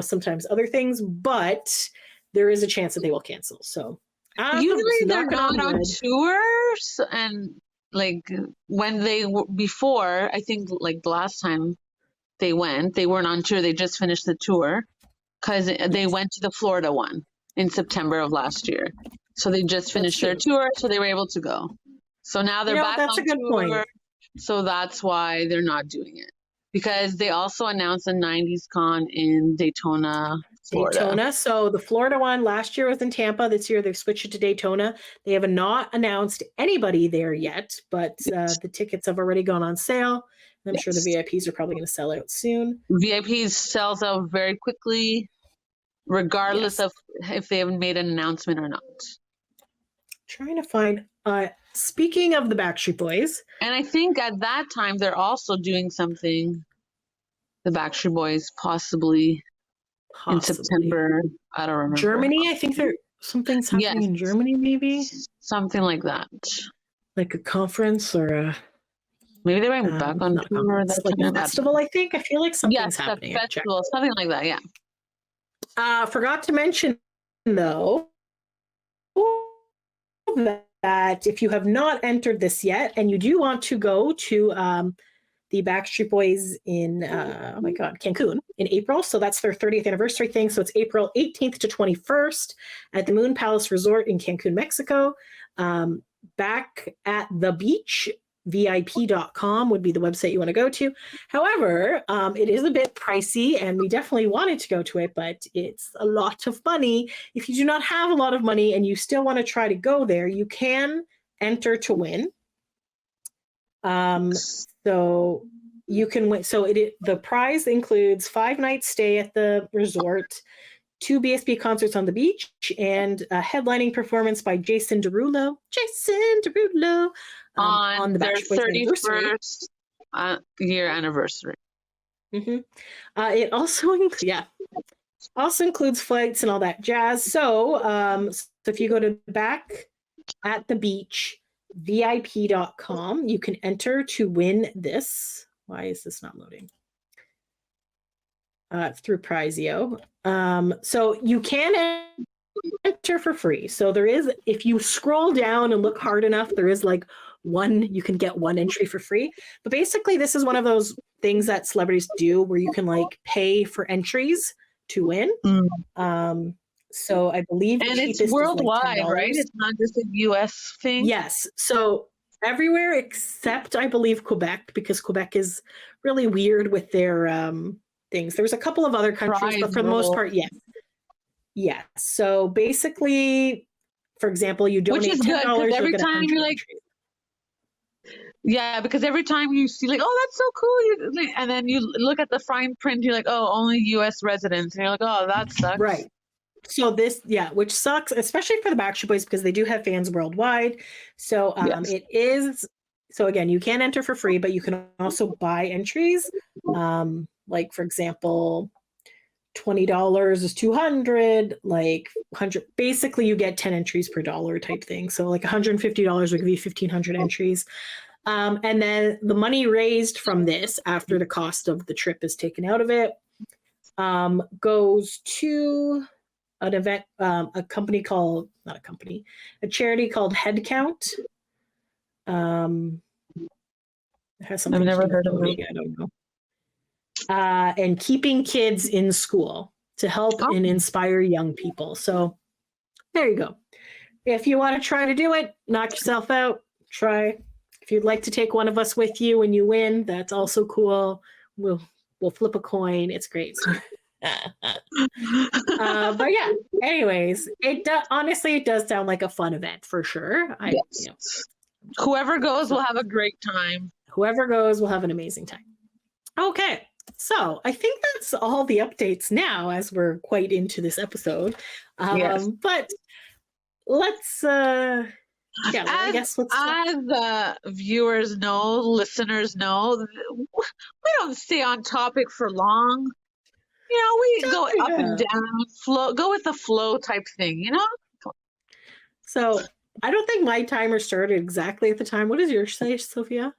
Speaker 8: sometimes other things. But there is a chance that they will cancel. So
Speaker 9: usually they're not on tours, and like when they were before, I think like the last time they weren't on tour. They just finished the tour. Because they went to the Florida one in September of last year. So they just finished their tour, so they were able to go. So now they're back on tour. Point. So that's why they're not doing it. Because they also announced a 90s con in Daytona, Florida.
Speaker 8: So the Florida one last year was in Tampa. This year they've switched it to Daytona. They have not announced anybody there yet, but the tickets have already gone on sale. I'm sure the VIPs are probably going to sell out soon.
Speaker 9: VIPs sells out very quickly, regardless of if they haven't made an announcement or not.
Speaker 8: Trying to find. Speaking of the Backstreet Boys,
Speaker 9: and I think at that time they're also doing something. The Backstreet Boys possibly in September. I don't remember.
Speaker 8: Germany, I think something's happening in Germany, maybe
Speaker 9: something like that,
Speaker 8: like a conference or a.
Speaker 9: Maybe they went back on tour. That's
Speaker 8: like a festival, I think. I feel like something's happening.
Speaker 9: Yes, festival, something like that, yeah.
Speaker 8: Forgot to mention, though, that if you have not entered this yet and you do want to go to the Backstreet Boys in, Cancun in April. So that's their 30th anniversary thing. So it's April 18th to 21st at the Moon Palace Resort in Cancun, Mexico. Back at the beach. VIP.com would be the website you want to go to. However, it is a bit pricey and we definitely wanted to go to it, but it's a lot of money. If you do not have a lot of money and you still want to try to go there, you can enter to win. So you can win. So the prize includes 5-night stay at the resort, 2 BSB concerts on the beach, and a headlining performance by Jason Derulo. On the
Speaker 9: their
Speaker 8: Backstreet
Speaker 9: 31st year anniversary.
Speaker 8: Mm-hmm. It also includes flights and all that jazz. So if you go to Back at the Beach VIP.com, you can enter to win this. Why is this not loading? Through Prizeo. So you can enter for free. So there is, if you scroll down and look hard enough, there is like you can get one entry for free. But basically this is one of those things that celebrities do where you can like pay for entries to win. So I believe
Speaker 9: it's worldwide, like right? It's not just a US thing.
Speaker 8: Yes. So everywhere except I believe Quebec, because Quebec is really weird with their things. There's a couple of other countries, but for the most part, yes. Yeah. So basically, for example, you donate $10. Which is good, because
Speaker 9: every time you're like, yeah, because every time you see like, oh, that's so cool, and then you look at the fine print, you're like, oh, only U.S. residents, and you're like, oh, that sucks.
Speaker 8: Right. So this, which sucks, especially for the Backstreet Boys because they do have fans worldwide. So it is. So again, you can enter for free, but you can also buy entries. Like for example, $20 is 200, like 100. Basically, you get 10 entries per dollar type thing. So like $150 would give you 1,500 entries. And then the money raised from this, after the cost of the trip is taken out of it, goes to an event, a charity called Headcount. It has something.
Speaker 9: I've never heard of it.
Speaker 8: I don't know. And keeping kids in school to help and inspire young people. So there you go. If you want to try to do it, knock yourself out, try. If you'd like to take one of us with you when you win, that's also cool. We'll flip a coin. It's great. But yeah, anyways, honestly, it does sound like a fun event for sure.
Speaker 9: Whoever goes will have a great time.
Speaker 8: Whoever goes will have an amazing time. Okay. So I think that's all the updates now, as we're quite into this episode. But let's, I guess
Speaker 9: as viewers know, listeners know, we don't stay on topic for long. we go up and down, flow, go with the flow type thing,
Speaker 8: So I don't think my timer started exactly at the time. What does yours say, Sophia?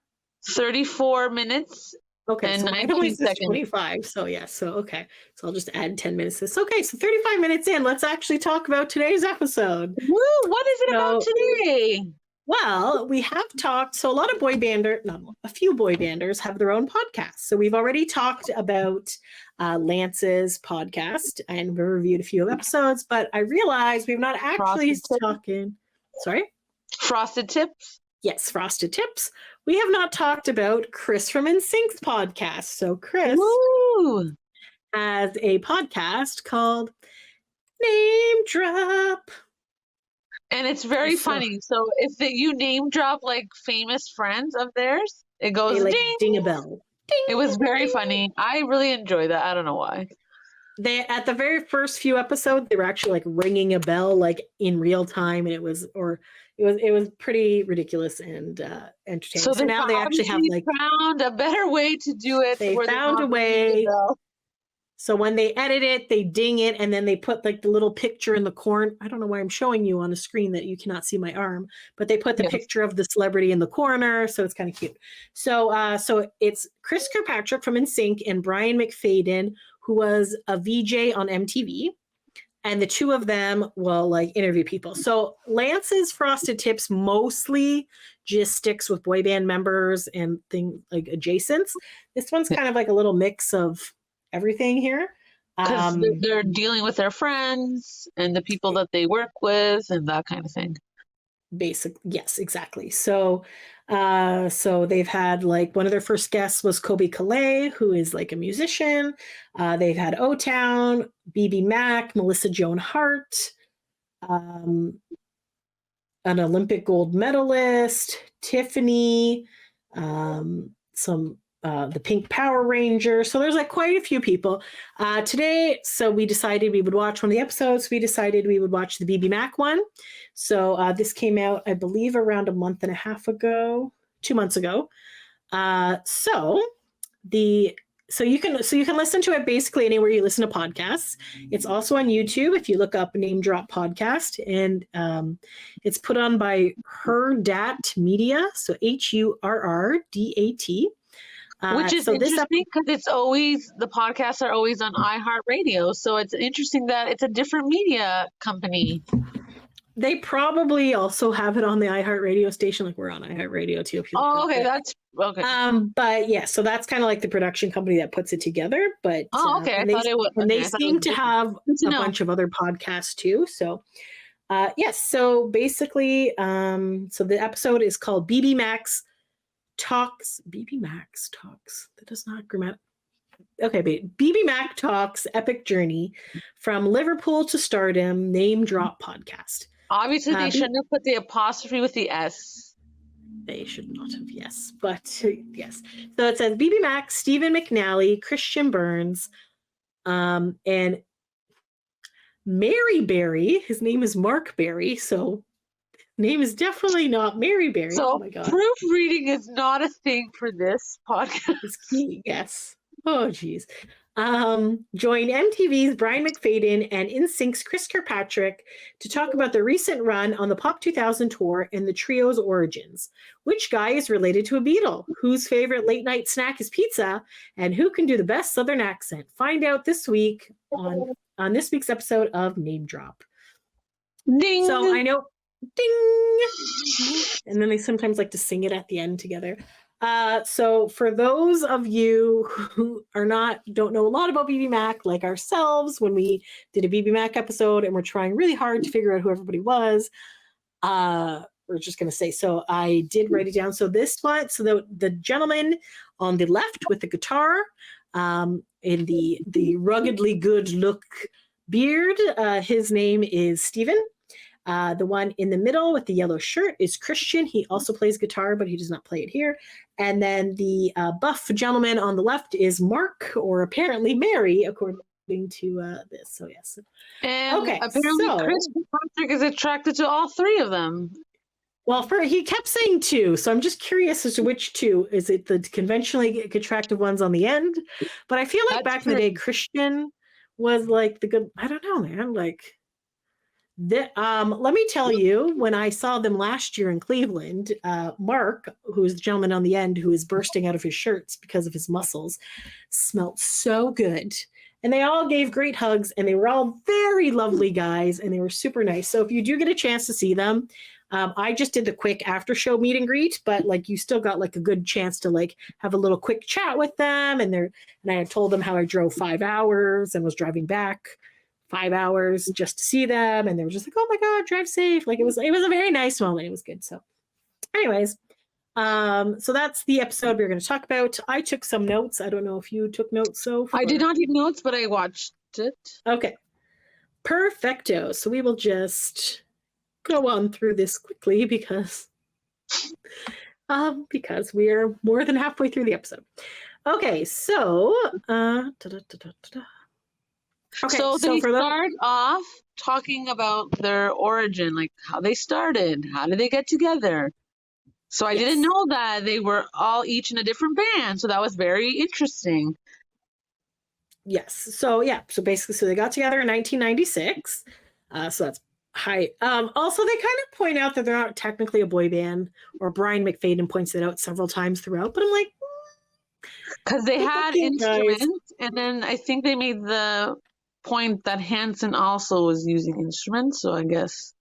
Speaker 9: 34 minutes.
Speaker 8: Okay,
Speaker 9: And
Speaker 8: so
Speaker 9: 19 seconds.
Speaker 8: 25. So yeah, okay. So I'll just add 10 minutes to this. Okay, so 35 minutes in, let's actually talk about today's episode.
Speaker 9: Woo! What is it about today?
Speaker 8: Well, we have talked, so a few boy banders have their own podcasts. So we've already talked about Lance's podcast and we reviewed a few episodes, but I realized we've not actually talking. Sorry?
Speaker 9: Frosted Tips?
Speaker 8: Yes, Frosted Tips. We have not talked about Chris from NSYNC's podcast. So Chris has a podcast called Name Drop.
Speaker 9: And it's very funny. So if you name drop like famous friends of theirs, it goes
Speaker 8: ding a bell. Ding,
Speaker 9: it was very
Speaker 8: ding.
Speaker 9: funny. I really enjoy that. I don't know why.
Speaker 8: They at the very first few episodes, they were actually like ringing a bell like in real time, and it was pretty ridiculous and entertaining. So now they actually have like
Speaker 9: found a better way to do it.
Speaker 8: They found a way. So when they edit it, they ding it, and then they put like the little picture in the corner. I don't know why I'm showing you on a screen that you cannot see my arm, but they put the picture of the celebrity in the corner, so it's kind of cute. So it's Chris Kirkpatrick from NSYNC and Brian McFayden, who was a VJ on MTV, and the two of them will like interview people. So Lance's Frosted Tips mostly just sticks with boy band members and things like adjacents. This one's kind of like a little mix of everything here.
Speaker 9: Because they're dealing with their friends and the people that they work with and that kind of thing.
Speaker 8: Yes, exactly. So they've had like one of their first guests was Kobe Calais, who is like a musician. They've had O-Town, BBMAK, Melissa Joan Hart, an Olympic gold medalist, Tiffany, the Pink Power Ranger. So there's like quite a few people today. So we decided we would watch one of the episodes. We decided we would watch the BBMAK one. So this came out, I believe, around 2 months ago. So you can listen to it basically anywhere you listen to podcasts. It's also on YouTube if you look up Name Drop Podcast, and it's put on by Hurrdat Media. So HURRDAT.
Speaker 9: Which is interesting because the podcasts are always on iHeartRadio. So it's interesting that it's a different media company.
Speaker 8: They probably also have it on the iHeartRadio station. Like we're on iHeartRadio too.
Speaker 9: Okay. That's okay.
Speaker 8: But yeah, so that's kind of like the production company that puts it together. But
Speaker 9: okay.
Speaker 8: And they seem to have a bunch of other podcasts too. So yes. So basically, so the episode is called BBMAK Talks. That does not grammar. Okay, BBMAK Talks Epic Journey from Liverpool to Stardom Name Drop Podcast.
Speaker 9: Obviously, they shouldn't have put the apostrophe with the S.
Speaker 8: They should not have, yes. But yes. So it says BBMAK, Stephen McNally, Christian Burns, and Mary Berry. His name is Mark Berry, so name is definitely not Mary Berry.
Speaker 9: So
Speaker 8: oh my God.
Speaker 9: Proofreading is not a thing for this podcast.
Speaker 8: It's key, yes. Oh, geez. Join MTV's Brian McFayden and NSYNC's Chris Kirkpatrick to talk about the recent run on the Pop 2000 tour and the trio's origins. Which guy is related to a Beatle? Whose favorite late night snack is pizza? And who can do the best Southern accent? Find out this week on this week's episode of Name Drop.
Speaker 9: Ding.
Speaker 8: So I know, ding, and then they sometimes like to sing it at the end together. So for those of you who don't know a lot about BBMAK, like ourselves, when we did a BBMAK episode and we're trying really hard to figure out who everybody was, we're just going to say, so I did write it down. So this one, so the gentleman on the left with the guitar, in the ruggedly good look beard, his name is Stephen. The one in the middle with the yellow shirt is Christian. He also plays guitar, but he does not play it here. And then the buff gentleman on the left is Mark, or apparently Mary, according to this. So yes.
Speaker 9: And okay, apparently Chris Patrick is attracted to all three of them.
Speaker 8: Well, he kept saying two, so I'm just curious as to which two. Is it the conventionally attractive ones on the end? But I feel like back in the day, Christian was like the good, I don't know, man. Like let me tell you, when I saw them last year in Cleveland, Mark, who is the gentleman on the end who is bursting out of his shirts because of his muscles, smelled so good. And they all gave great hugs, and they were all very lovely guys, and they were super nice. So if you do get a chance to see them, I just did the quick after show meet and greet, but like you still got like a good chance to like have a little quick chat with them. And I had told them how I drove 5 hours and was driving back 5 hours just to see them. And they were just like, oh my God, drive safe. Like it was a very nice moment. It was good. So anyways, so that's the episode we're going to talk about. I took some notes. I don't know if you took notes. So
Speaker 9: I did not take notes, but I watched it.
Speaker 8: Okay. Perfecto. So we will just go on through this quickly because we are more than halfway through the episode. Okay, so okay,
Speaker 9: so they
Speaker 8: for
Speaker 9: start off talking about their origin, like how they started, how did they get together. So I didn't know that they were all each in a different band. So that was very interesting.
Speaker 8: Yes. So yeah. So basically, so they got together in 1996. So that's high. Also, they kind of point out that they're not technically a boy band, or Brian McFayden points it out several times throughout. But I'm like,
Speaker 9: because they had instruments, and then I think they made the point that Hanson also was using instruments. So I guess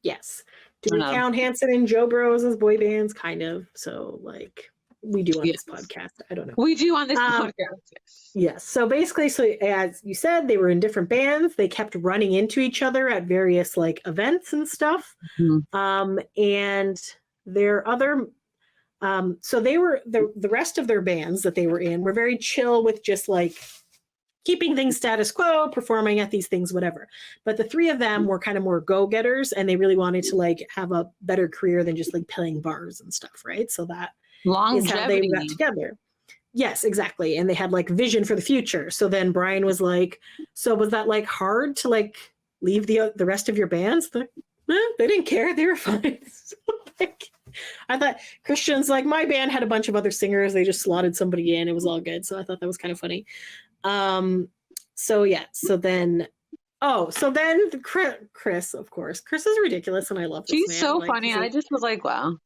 Speaker 8: yes. Do we count Hanson and Joe Bros as boy bands? Kind of. So like we do on this podcast. I don't know.
Speaker 9: We do on this podcast.
Speaker 8: Yes. So basically, so as you said, they were in different bands. They kept running into each other at various like events and stuff. Mm-hmm. And their other, so they were the rest of their bands that they were in were very chill with just like keeping things status quo, performing at these things, whatever. But the three of them were kind of more go-getters, and they really wanted to like have a better career than just like playing bars and stuff, right? So that is how they got together. Yes, exactly. And they had like vision for the future. So then Brian was like, so was that like hard to like leave the rest of your bands? They didn't care. They were fine. So, like, I thought Christian's like, my band had a bunch of other singers. They just slotted somebody in. It was all good. So I thought that was kind of funny. So yeah. So then Chris, of course. Chris is ridiculous, and I love this
Speaker 9: She's
Speaker 8: man.
Speaker 9: so
Speaker 8: like,
Speaker 9: funny. I just was like, wow.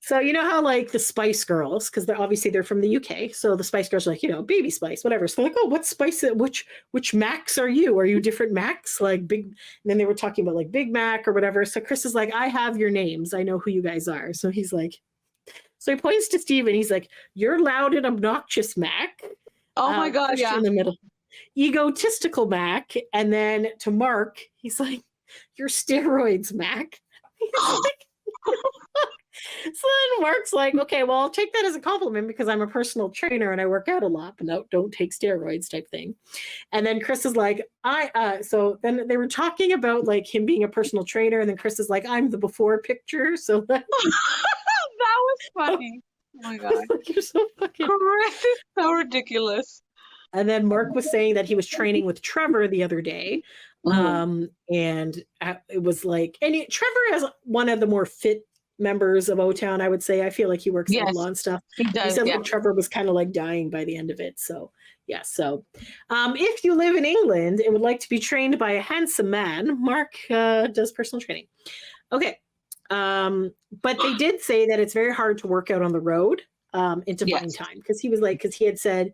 Speaker 8: So you know how like the Spice Girls, because they're from the UK. So the Spice Girls are like, Baby Spice, whatever. So like, oh, what Spice? Which Macs are you? Are you different Macs? Like big. And then they were talking about like Big Mac or whatever. So Chris is like, I have your names. I know who you guys are. So he's like, so he points to Steve and he's like, you're loud and obnoxious Mac.
Speaker 9: Oh my God,
Speaker 8: Christian
Speaker 9: yeah.
Speaker 8: In the middle. Egotistical Mac. And then to Mark, he's like, you're steroids Mac. He's like, so then Mark's like, okay, well, I'll take that as a compliment because I'm a personal trainer and I work out a lot, but no, don't take steroids type thing. And then Chris is like, so then they were talking about like him being a personal trainer. And then Chris is like, I'm the before picture. So that
Speaker 9: was funny. Oh my God.
Speaker 8: Like, you're so fucking
Speaker 9: Chris is so ridiculous.
Speaker 8: And then Mark was saying that he was training with Trevor the other day. And it was like, and Trevor is one of the more fit members of O-Town, I would say. I feel like he works on law and stuff.
Speaker 9: He does,
Speaker 8: said like Trevor was kind of like dying by the end of it. So yeah. So if you live in England and would like to be trained by a handsome man, Mark does personal training. Okay. But they did say that it's very hard to work out on the road and to find time, because he had said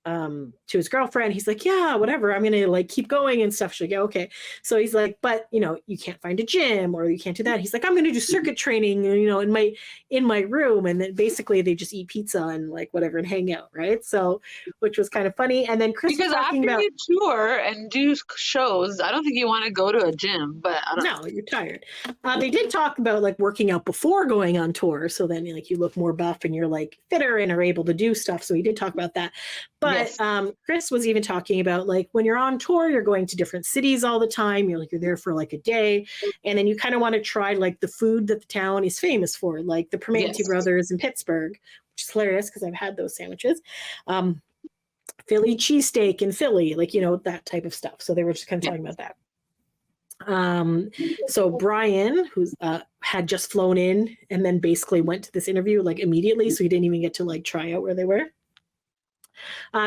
Speaker 8: to his girlfriend, he's like, yeah, whatever, I'm gonna like keep going and stuff. She's like, yeah, okay. So he's like, but you can't find a gym or you can't do that. He's like, I'm gonna do circuit training, in my room. And then basically they just eat pizza and like whatever and hang out, right? So which was kind of funny. And then Chris
Speaker 9: because
Speaker 8: was talking
Speaker 9: after
Speaker 8: about,
Speaker 9: you tour and do shows, I don't think you want to go to a gym, but I don't know.
Speaker 8: You're tired. They did talk about like working out before going on tour, so then like you look more buff and you're like fitter and are able to do stuff. So he did talk about that. But Chris was even talking about like when you're on tour, you're going to different cities all the time. You're there for like a day, and then you kind of want to try like the food that the town is famous for, like the Primanti Brothers in Pittsburgh, which is hilarious because I've had those sandwiches. Philly cheesesteak in Philly, like that type of stuff. So they were just kind of talking about that. So Brian, who's had just flown in and then basically went to this interview like immediately, so he didn't even get to like try out where they were.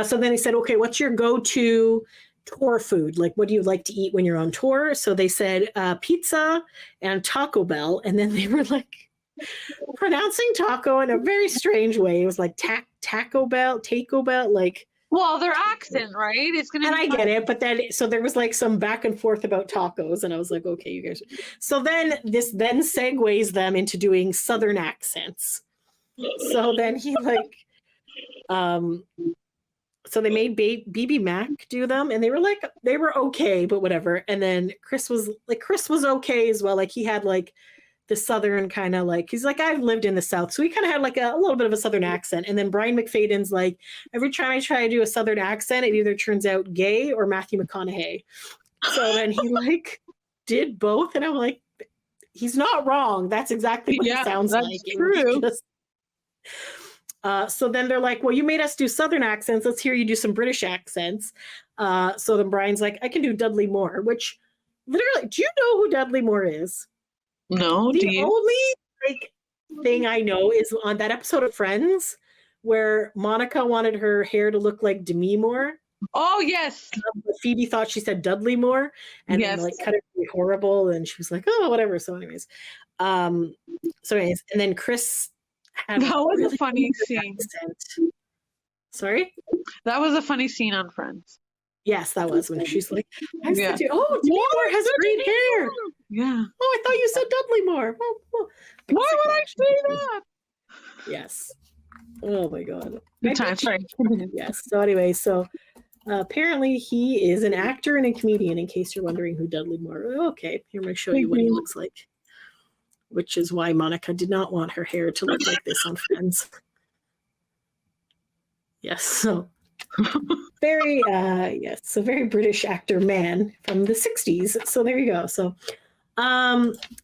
Speaker 8: So then he said, okay, what's your go-to tour food? Like, what do you like to eat when you're on tour? So they said pizza and Taco Bell. And then they were like pronouncing taco in a very strange way. It was like Taco Bell, like.
Speaker 9: Well, their accent, right? It's gonna.
Speaker 8: And I get it, but then so there was like some back and forth about tacos, and I was like, okay, you guys. So then this segues them into doing Southern accents. So then he like, so they made BBMAK do them, and they were okay, but whatever. And then Chris was okay as well. Like he had like the Southern kind of like, he's like, I've lived in the South. So he kind of had like a little bit of a Southern accent. And then Brian McFayden's like, every time I try to do a Southern accent, it either turns out gay or Matthew McConaughey. So then he like did both. And I'm like, he's not wrong. That's exactly what it sounds like.
Speaker 9: True.
Speaker 8: So then they're like, well, you made us do Southern accents. Let's hear you do some British accents. So then Brian's like, I can do Dudley Moore, which literally, do you know who Dudley Moore is?
Speaker 9: No,
Speaker 8: the only like thing I know is on that episode of Friends where Monica wanted her hair to look like Demi Moore.
Speaker 9: Oh yes.
Speaker 8: Phoebe thought she said Dudley Moore, and then, like cut it really horrible, and she was like, oh, whatever. So anyways, and then Chris had
Speaker 9: that was
Speaker 8: really
Speaker 9: a funny scene.
Speaker 8: Accent. Sorry,
Speaker 9: that was a funny scene on Friends.
Speaker 8: Yes, that was when she's like, I said, oh, Demi Moore has green hair.
Speaker 9: Yeah.
Speaker 8: Oh, I thought you said Dudley Moore. Oh.
Speaker 9: Why would I say that?
Speaker 8: Yes. Oh my God.
Speaker 9: Good time. Sorry.
Speaker 8: Yes. So anyway, apparently he is an actor and a comedian, in case you're wondering who Dudley Moore is. Okay, here I'm going to show you what he looks like, which is why Monica did not want her hair to look like this on Friends. Yes. So very very British actor man from the 60s. So there you go. So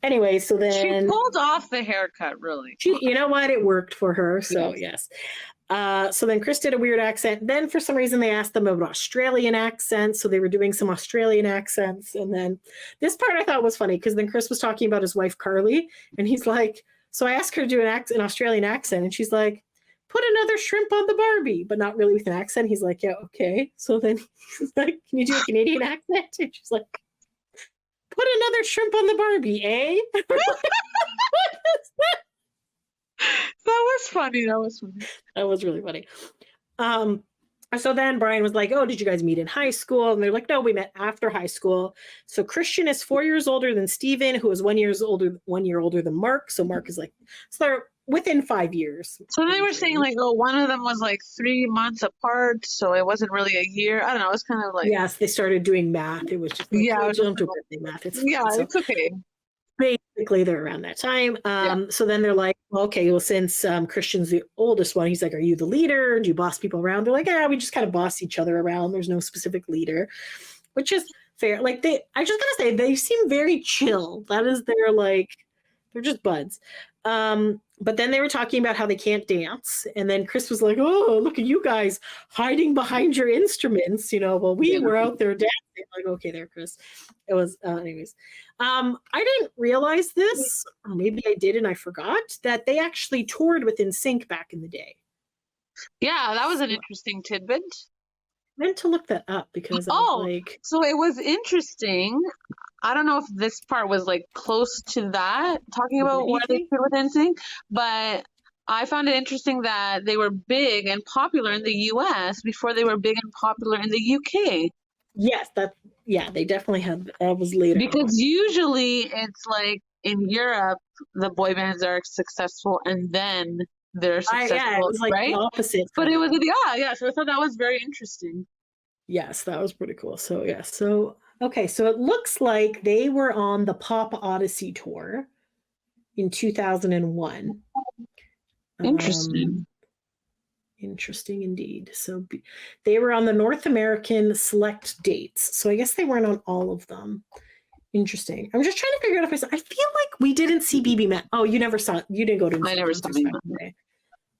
Speaker 8: anyway, so then
Speaker 9: she pulled off the haircut, really.
Speaker 8: You know what? It worked for her. So yes. So then Chris did a weird accent. Then for some reason they asked them about Australian accents. So they were doing some Australian accents. And then this part I thought was funny because then Chris was talking about his wife Carly, and he's like, so I asked her to do an Australian accent, and she's like, put another shrimp on the Barbie, but not really with an accent. He's like, yeah, okay. So then he's like, can you do a Canadian accent? And she's like, put another shrimp on the Barbie, eh? What is that?
Speaker 9: That was funny. That
Speaker 8: was really funny. So then Brian was like, oh, did you guys meet in high school? And they're like, no, we met after high school. So Christian is 4 years older than Steven, who is 1 year older than Mark. So Mark is like, so they're within 5 years.
Speaker 9: So they were saying like, oh, one of them was like 3 months apart, so it wasn't really a year. I don't know. It was kind of like,
Speaker 8: yes, they started doing math. It was just like, don't do math. It's
Speaker 9: it's okay.
Speaker 8: Basically, they're around that time. So then they're like, okay, well, since Christian's the oldest one, he's like, are you the leader? Do you boss people around? They're like, yeah, we just kind of boss each other around. There's no specific leader, which is fair. Like I just gotta say, they seem very chill. That is they're just buds. But then they were talking about how they can't dance. And then Chris was like, oh, look at you guys hiding behind your instruments. Well, we were out there dancing. Like, okay, there, Chris. It was, anyways. I didn't realize this, or maybe I did and I forgot, that they actually toured with NSYNC back in the day.
Speaker 9: Yeah, that was an interesting tidbit.
Speaker 8: I meant to look that up because I was like...
Speaker 9: So it was interesting. I don't know if this part was like close to that, talking about what they did with NSYNC, but I found it interesting that they were big and popular in the US before they were big and popular in the UK.
Speaker 8: Yes, they definitely had, that was later.
Speaker 9: Because usually it's like in Europe, the boy bands are successful and then they're successful,
Speaker 8: it was like
Speaker 9: right?
Speaker 8: the opposite.
Speaker 9: But it was, so I thought that was very interesting.
Speaker 8: Yes, that was pretty cool. So, yeah, okay, so it looks like they were on the Pop Odyssey tour in 2001.
Speaker 9: Interesting.
Speaker 8: Interesting indeed. So they were on the North American select dates. So I guess they weren't on all of them. Interesting. I'm just trying to figure out if I feel like we didn't see BBMAK. Oh, you never saw it. You didn't go to.
Speaker 9: I never saw it.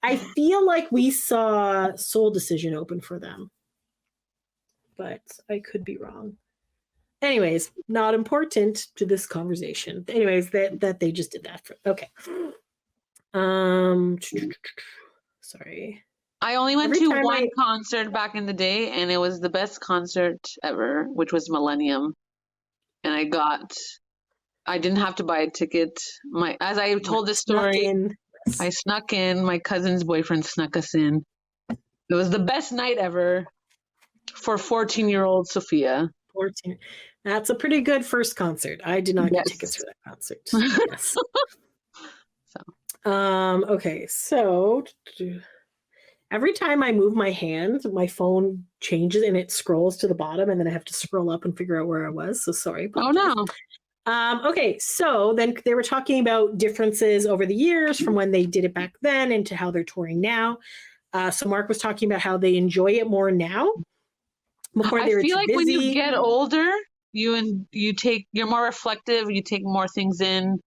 Speaker 8: I feel like we saw Soul Decision open for them, but I could be wrong. Anyways, not important to this conversation. Anyways, that they just did that. Okay. Sorry.
Speaker 9: I only went
Speaker 8: Every
Speaker 9: to
Speaker 8: time
Speaker 9: one concert back in the day, and it was the best concert ever, which was Millennium. And I didn't have to buy a ticket. As I told this story, I snuck in. My cousin's boyfriend snuck us in. It was the best night ever for 14-year-old Sophia.
Speaker 8: 14. That's a pretty good first concert. I did not get tickets for that concert. Yes. Okay, so every time I move my hand, my phone changes and it scrolls to the bottom, and then I have to scroll up and figure out where I was. So sorry.
Speaker 9: Oh no.
Speaker 8: Okay, so then they were talking about differences over the years from when they did it back then into how they're touring now. So Mark was talking about how they enjoy it more now. Before they were too busy. I feel like
Speaker 9: when you get older, you're more reflective. You take more things in.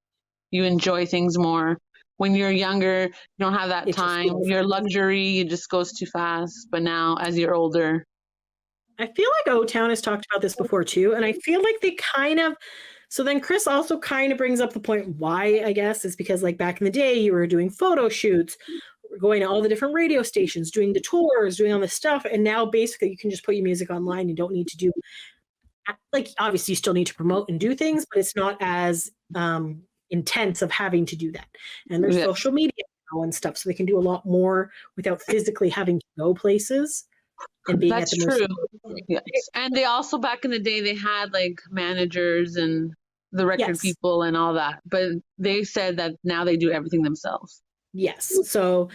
Speaker 9: You enjoy things more. When you're younger, you don't have that time. Your luxury, it just goes too fast. But now, as you're older,
Speaker 8: I feel like O-Town has talked about this before too, and I feel like they kind of. So then Chris also kind of brings up the point why, I guess, is because like back in the day, you were doing photo shoots, going to all the different radio stations, doing the tours, doing all this stuff. And now basically you can just put your music online. You don't need to do, like, obviously you still need to promote and do things, but it's not as intense of having to do that. And there's social media now and stuff. So they can do a lot more without physically having to go places. And being
Speaker 9: that's
Speaker 8: at the
Speaker 9: true. Yes. And they also, back in the day, they had like managers and the record people and all that. But they said that now they do everything themselves.
Speaker 8: Yes. So,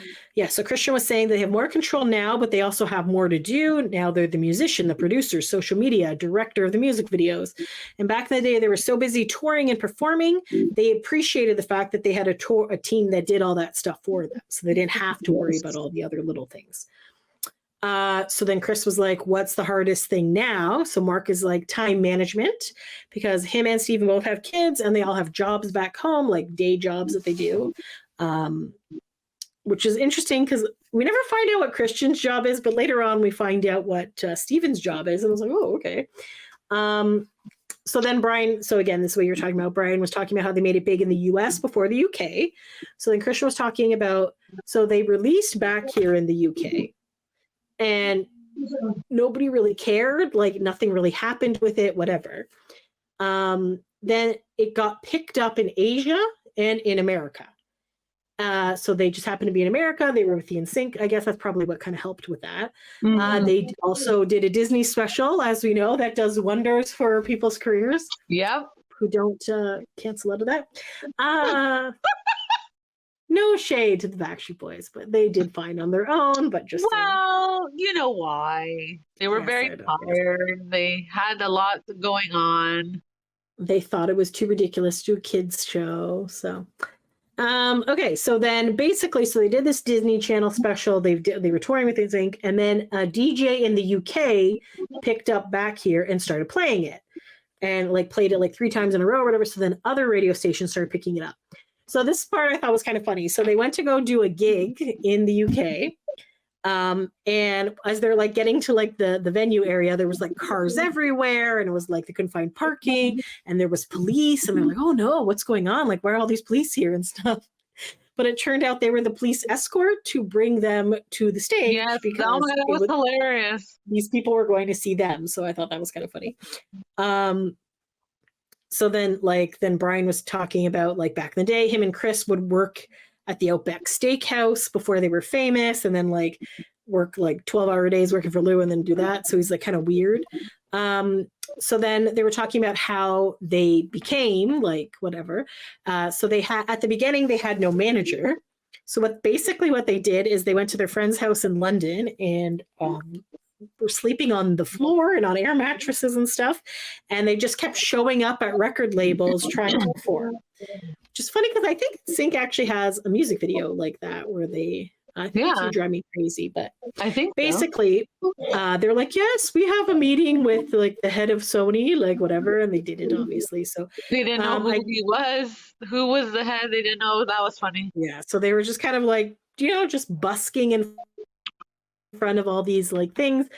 Speaker 8: so Christian was saying they have more control now, but they also have more to do. Now they're the musician, the producer, social media, director of the music videos. And back in the day, they were so busy touring and performing, they appreciated the fact that they had a team that did all that stuff for them. So they didn't have to worry about all the other little things. So then Chris was like, what's the hardest thing now? So Mark is like time management, because him and Steven both have kids and they all have jobs back home, like day jobs that they do. Which is interesting because we never find out what Christian's job is, but later on we find out what Steven's job is. And I was like, oh, okay. So then Brian, so again, this is what you're talking about. Brian was talking about how they made it big in the US before the UK. So then Christian was talking about, so they released back here in the UK and nobody really cared. Like nothing really happened with it, whatever. Then it got picked up in Asia and in America. So they just happened to be in America. They were with the NSYNC. I guess that's probably what kind of helped with that. They also did a Disney special, as we know, that does wonders for people's careers.
Speaker 9: Yep.
Speaker 8: Who don't cancel out of that. No shade to the Backstreet Boys, but they did fine on their own. But just
Speaker 9: well, you know why? They were very tired. They had a lot going on.
Speaker 8: They thought it was too ridiculous to do a kids show. So. Okay, so then basically, so they did this Disney Channel special. They were touring with NSYNC, and then a DJ in the UK picked up back here and started playing it, and like played it like 3 times in a row or whatever. So then other radio stations started picking it up. So this part I thought was kind of funny. So they went to go do a gig in the UK. And as they're like getting to like the venue area, there was like cars everywhere, and it was like they couldn't find parking, and there was police, and they're like, oh no, what's going on? Like, why are all these police here and stuff? But it turned out they were the police escort to bring them to the stage.
Speaker 9: Yes,
Speaker 8: because
Speaker 9: that was hilarious.
Speaker 8: These people were going to see them. So I thought that was kind of funny. So then Brian was talking about like back in the day, him and Chris would work at the Outback Steakhouse before they were famous, and then like work like 12-hour days working for Lou and then do that. So he's like kind of weird. So then they were talking about how they became like whatever. So they had, at the beginning, they had no manager. So what they did is they went to their friend's house in London and were sleeping on the floor and on air mattresses and stuff. And they just kept showing up at record labels trying to perform. Which is funny because I think NSYNC actually has a music video like that where they, I think it's Drive Me Crazy, but
Speaker 9: I think
Speaker 8: basically they're like, yes, we have a meeting with like the head of Sony, like whatever, and they did it obviously. So
Speaker 9: they didn't know who he was, who was the head. They didn't know. That was funny. Yeah.
Speaker 8: So they were just kind of like, just busking in front of all these like things.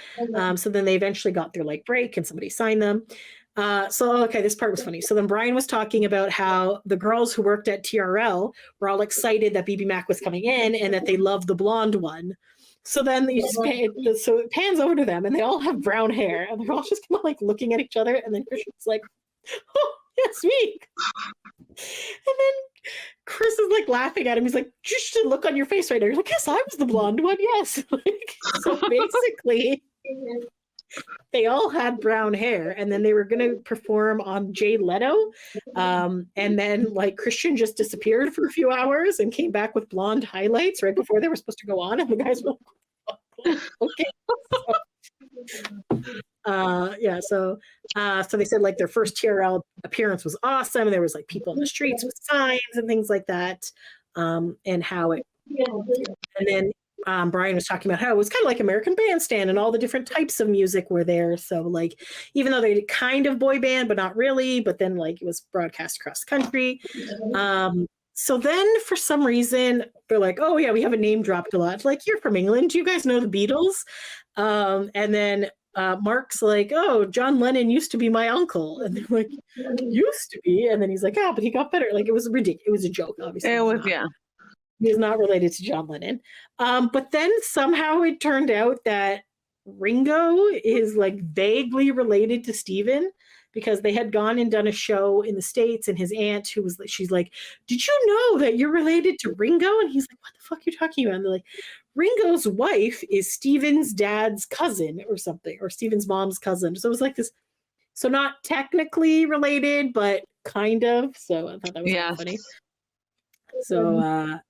Speaker 8: So then they eventually got their like break and somebody signed them. This part was funny. So then Brian was talking about how the girls who worked at TRL were all excited that BBMAK was coming in and that they loved the blonde one. So then so it pans over to them, and they all have brown hair, and they're all just kind of like looking at each other. And then Christian's like, "Oh, yes, me." And then Chris is like laughing at him. He's like, "Just a look on your face right now." You're like, "Yes, I was the blonde one. Yes." Like, so basically, they all had brown hair, and then they were going to perform on Jay Leno. And then like Christian just disappeared for a few hours and came back with blonde highlights right before they were supposed to go on. And the guys were like, okay. So they said like their first TRL appearance was awesome. And there was like people in the streets with signs and things like that. And how it, and then Brian was talking about how it was kind of like American Bandstand and all the different types of music were there. So like, even though they kind of boy band, but not really, but then like it was broadcast across the country. So then for some reason they're like, "Oh yeah, we have a name dropped a lot." Like, "You're from England. Do you guys know the Beatles?" And then Mark's like, "Oh, John Lennon used to be my uncle." And they're like, "Used to be?" And then he's like, "Oh, but he got better." Like, it was ridiculous. It was a joke, obviously.
Speaker 9: It was, yeah.
Speaker 8: He is not related to John Lennon. But then somehow it turned out that Ringo is like vaguely related to Steven, because they had gone and done a show in the States, and his aunt, she's like, "Did you know that you're related to Ringo?" And he's like, "What the fuck are you talking about?" And they're like, "Ringo's wife is Steven's dad's cousin or something, or Steven's mom's cousin." So it was like this, so not technically related, but kind of. So I thought that was kind of funny. So,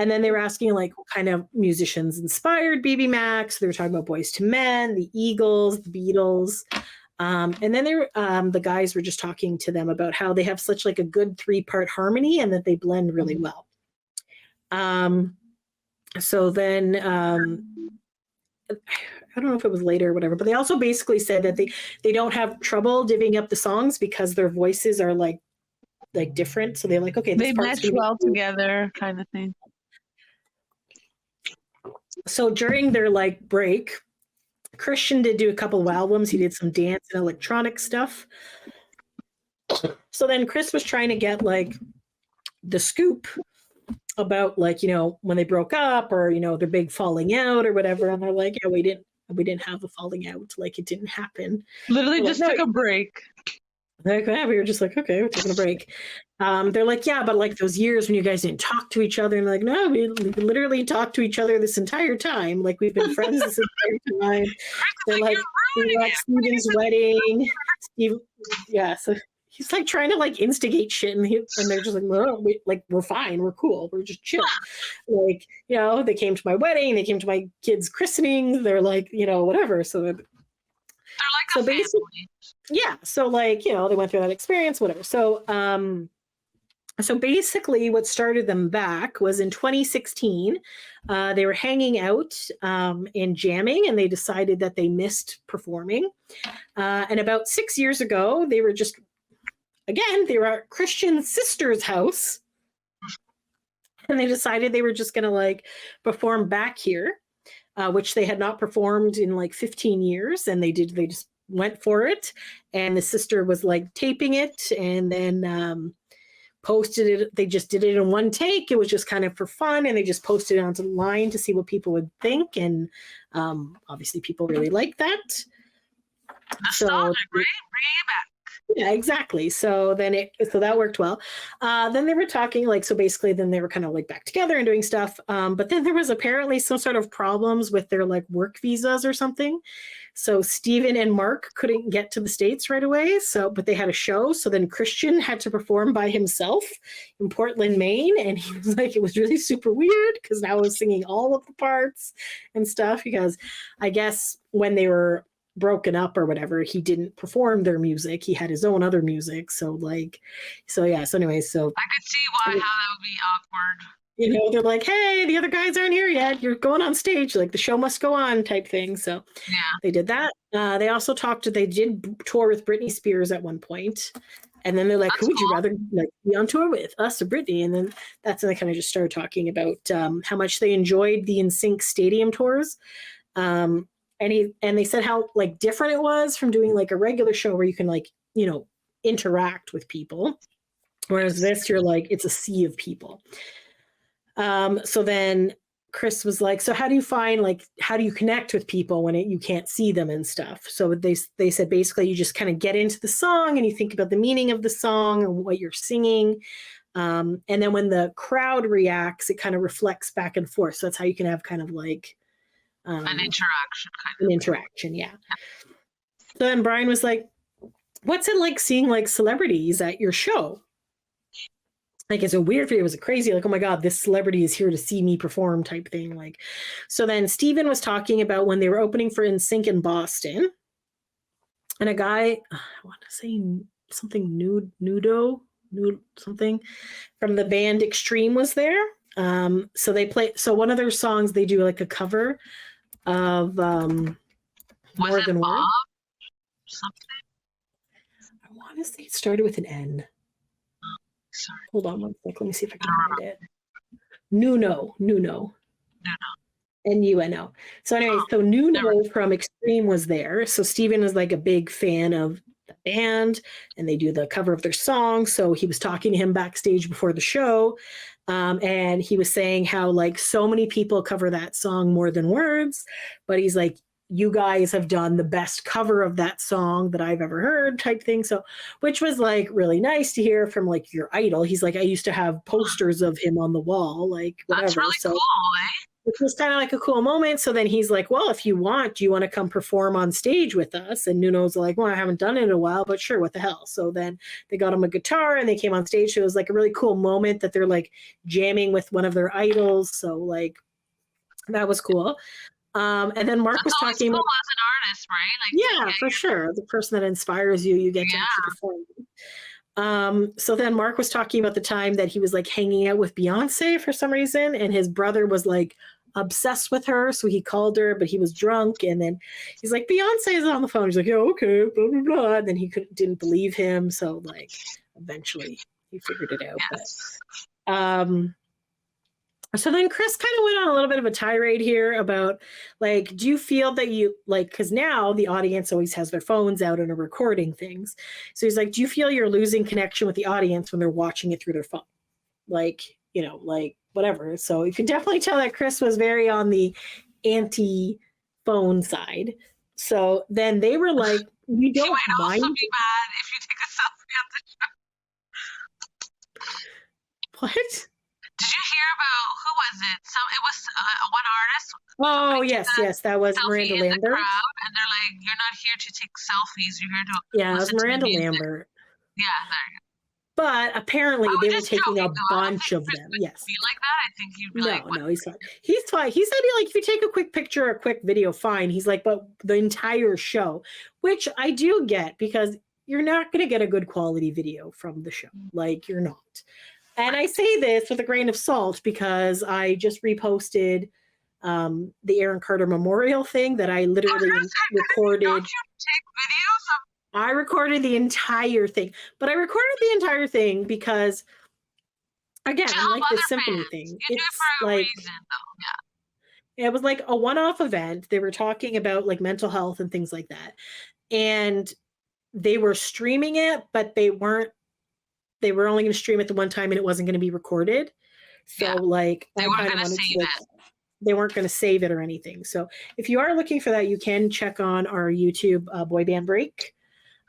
Speaker 8: and then they were asking like what kind of musicians inspired BBMAK. So they were talking about Boyz II Men, the Eagles, the Beatles. And then the guys were just talking to them about how they have such like a good 3-part harmony and that they blend really well. So then I don't know if it was later or whatever, but they also basically said that they don't have trouble divvying up the songs because their voices are like different. So they're like, okay,
Speaker 9: they mesh well together, kind of thing.
Speaker 8: So during their like break, Christian did do a couple of albums. He did some dance and electronic stuff. So then Chris was trying to get like the scoop about like, you know, when they broke up or, you know, their big falling out or whatever. And they're like, "Yeah, we didn't have a falling out. Like, it didn't happen."
Speaker 9: Literally just took a break.
Speaker 8: Like, yeah, we were just like, "Okay, we're taking a break." They're like, "Yeah, but like those years when you guys didn't talk to each other." And like, "No, we literally talked to each other this entire time. Like, we've been friends this entire time." They're like, "We were at Steven's wedding." So he's like trying to like instigate shit, and they're just like, "No, we're fine, we're cool, we're just chill." Like, you know, they came to my wedding, they came to my kids' christenings. They're like, you know, whatever. So they're like, basically, yeah. So like, you know, they went through that experience, whatever. So so basically what started them back was in 2016, they were hanging out and jamming, and they decided that they missed performing. And about 6 years ago, they were at Christian's sister's house, and they decided they were just going to like perform back here, which they had not performed in like 15 years. And they just went for it. And the sister was like taping it and then posted it. They just did it in one take. It was just kind of for fun. And they just posted it onto the line to see what people would think. And obviously people really liked that.
Speaker 9: Nostalgic, right? Bring it back.
Speaker 8: Yeah, exactly. So that worked well. Then they were talking like, so basically then they were kind of like back together and doing stuff. But then there was apparently some sort of problems with their like work visas or something. So Steven and Mark couldn't get to the States right away. But they had a show. So then Christian had to perform by himself in Portland, Maine. And he was like, it was really super weird because now I was singing all of the parts and stuff, because I guess when they were broken up or whatever, he didn't perform their music. He had his own other music. So anyway, so
Speaker 9: I could see how that would be awkward.
Speaker 8: You know, they're like, "Hey, the other guys aren't here yet. You're going on stage. Like, the show must go on," type thing. So
Speaker 9: yeah,
Speaker 8: they did that. They also they did tour with Britney Spears at one point. And then they're like, "Who would you rather like be on tour with, us or Britney?" And then that's when they kind of just started talking about how much they enjoyed the NSYNC stadium tours. And they said how like different it was from doing like a regular show where you can like, you know, interact with people. Whereas this, you're like, it's a sea of people. So then Chris was like, so how do you find, like, how do you connect with people when you can't see them and stuff? So they said basically you just kind of get into the song and you think about the meaning of the song and what you're singing. And then when the crowd reacts, it kind of reflects back and forth. So that's how you can have kind of like
Speaker 9: an interaction
Speaker 8: An interaction, yeah. So then Brian was like, what's it like seeing like celebrities at your show? Like, is it weird for you? Was it crazy? Like, oh my God, this celebrity is here to see me perform type thing. Like, so then Steven was talking about when they were opening for NSYNC in Boston. And a guy, I want to say something nudo something from the band Extreme was there. So they play, so one of their songs, they do like a cover of More Than Words.
Speaker 9: Something?
Speaker 8: I want to say it started with an N.
Speaker 9: Sorry.
Speaker 8: Hold on one sec. Let me see if I can find it. Nuno. Nuno. So anyway, so Nuno from Extreme was there. So Steven is like a big fan of the band and they do the cover of their song. So he was talking to him backstage before the show. And he was saying how like so many people cover that song More Than Words, but he's like, you guys have done the best cover of that song that I've ever heard type thing. So, which was like really nice to hear from like your idol. He's like, I used to have posters of him on the wall, like whatever.
Speaker 9: That's really
Speaker 8: so,
Speaker 9: cool, eh?
Speaker 8: Which was kind of like a cool moment. So then he's like, well, if you want, do you want to come perform on stage with us? And Nuno's like, well, I haven't done it in a while, but sure, what the hell? So then they got him a guitar and they came on stage. So it was like a really cool moment that they're like jamming with one of their idols. So like, that was cool. And then Mark was talking about
Speaker 9: as an artist, right?
Speaker 8: Like, yeah, for sure. The person that inspires you, you get to actually perform. So then Mark was talking about the time that he was like hanging out with Beyonce for some reason, and his brother was like obsessed with her, so he called her, but he was drunk, and then he's like, Beyonce is on the phone. He's like, yeah, okay, blah blah blah. And then he didn't believe him, so like eventually he figured it out.
Speaker 9: Yes.
Speaker 8: But, so then Chris kind of went on a little bit of a tirade here about like, do you feel that you like, because now the audience always has their phones out and are recording things. So he's like, do you feel you're losing connection with the audience when they're watching it through their phone? Like, you know, like whatever. So you can definitely tell that Chris was very on the anti-phone side. So then they were like, we don't
Speaker 9: mind. It might also be bad if you take a selfie on the show.
Speaker 8: What?
Speaker 9: Did you hear about who was it? It was one artist.
Speaker 8: Oh yes, that was Miranda Lambert.
Speaker 9: In the crowd, and they're like, "You're not here to take selfies. You're here to."
Speaker 8: Yeah, it was Miranda Lambert.
Speaker 9: Yeah, there you go.
Speaker 8: But apparently they were taking a bunch of them. Yes.
Speaker 9: Be like that. I think you'd be like,
Speaker 8: no, he's fine. He's fine. He said, like, if you take a quick picture or a quick video, fine. He's like, but the entire show, which I do get because you're not going to get a good quality video from the show. Like, you're not. And I say this with a grain of salt because I just reposted the Aaron Carter Memorial thing that I literally recorded.
Speaker 9: Don't you take videos of?
Speaker 8: I recorded the entire thing, but I recorded the entire thing because, again, like the symphony thing,
Speaker 9: it's like reason,
Speaker 8: it was like a one-off event. They were talking about like mental health and things like that, and they were streaming it, but they weren't. They were only going to stream it the one time, and it wasn't going to be recorded. So, like,
Speaker 9: they weren't going to save it.
Speaker 8: They weren't going to save it or anything. So, if you are looking for that, you can check on our YouTube Boy Band Break.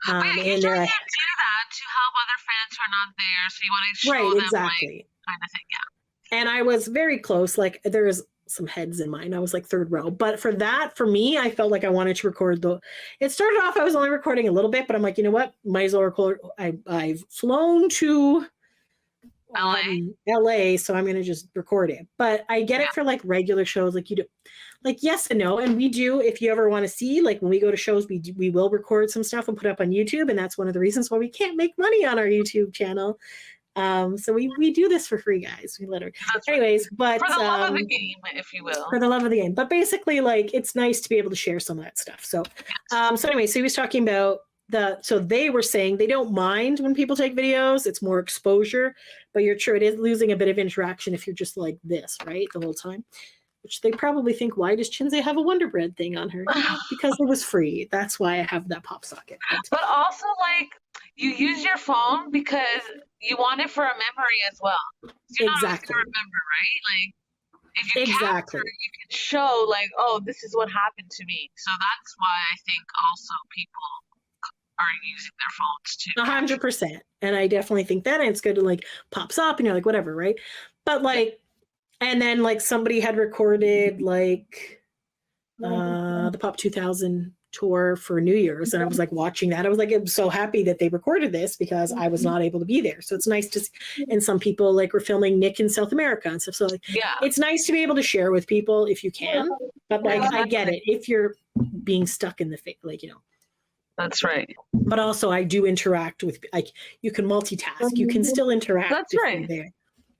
Speaker 9: Wait, you usually do that to help other fans who are not there, so you want to show them,
Speaker 8: exactly.
Speaker 9: Like, kind of thing, yeah.
Speaker 8: And I was very close. Like, there was some heads in mine. I was like third row. But for me, I felt like I wanted to record it started off, I was only recording a little bit, but I'm like, you know what? Might as well record. I've flown to LA, so I'm going to just record it. But I get it for like regular shows. Like you do, like yes and no. And we do, if you ever want to see, like when we go to shows, we will record some stuff and put up on YouTube. And that's one of the reasons why we can't make money on our YouTube channel. So we do this for free, guys. We literally. Anyways, but
Speaker 9: for the love of the game, if you will.
Speaker 8: For the love of the game. But basically, like, it's nice to be able to share some of that stuff. So, so anyway, so he was talking about so they were saying they don't mind when people take videos. It's more exposure, but you're true. It is losing a bit of interaction if you're just like this, right? The whole time, which they probably think, why does Chinze have a Wonder Bread thing on her? Because it was free. That's why I have that pop socket.
Speaker 9: But also, like, you use your phone because you want it for a memory as well. You're not always gonna remember, right? Like, If you
Speaker 8: Exactly.
Speaker 9: capture, you can show like, oh, this is what happened to me. So that's why I think also people are using their phones too.
Speaker 8: 100%. And I definitely think that, and it's good to like pops up and you're like, whatever, right? But like, and then like somebody had recorded like the Pop 2000 tour for New Year's, and I was like watching that. I was like, I'm so happy that they recorded this because I was not able to be there. So it's nice to see. And some people like were filming Nick in South America and stuff. So like, it's nice to be able to share with people if you can. But like, I get it if you're being stuck in the like, you know.
Speaker 9: That's right.
Speaker 8: But also, I do interact with like you can multitask. You can still interact.
Speaker 9: That's right.
Speaker 8: There.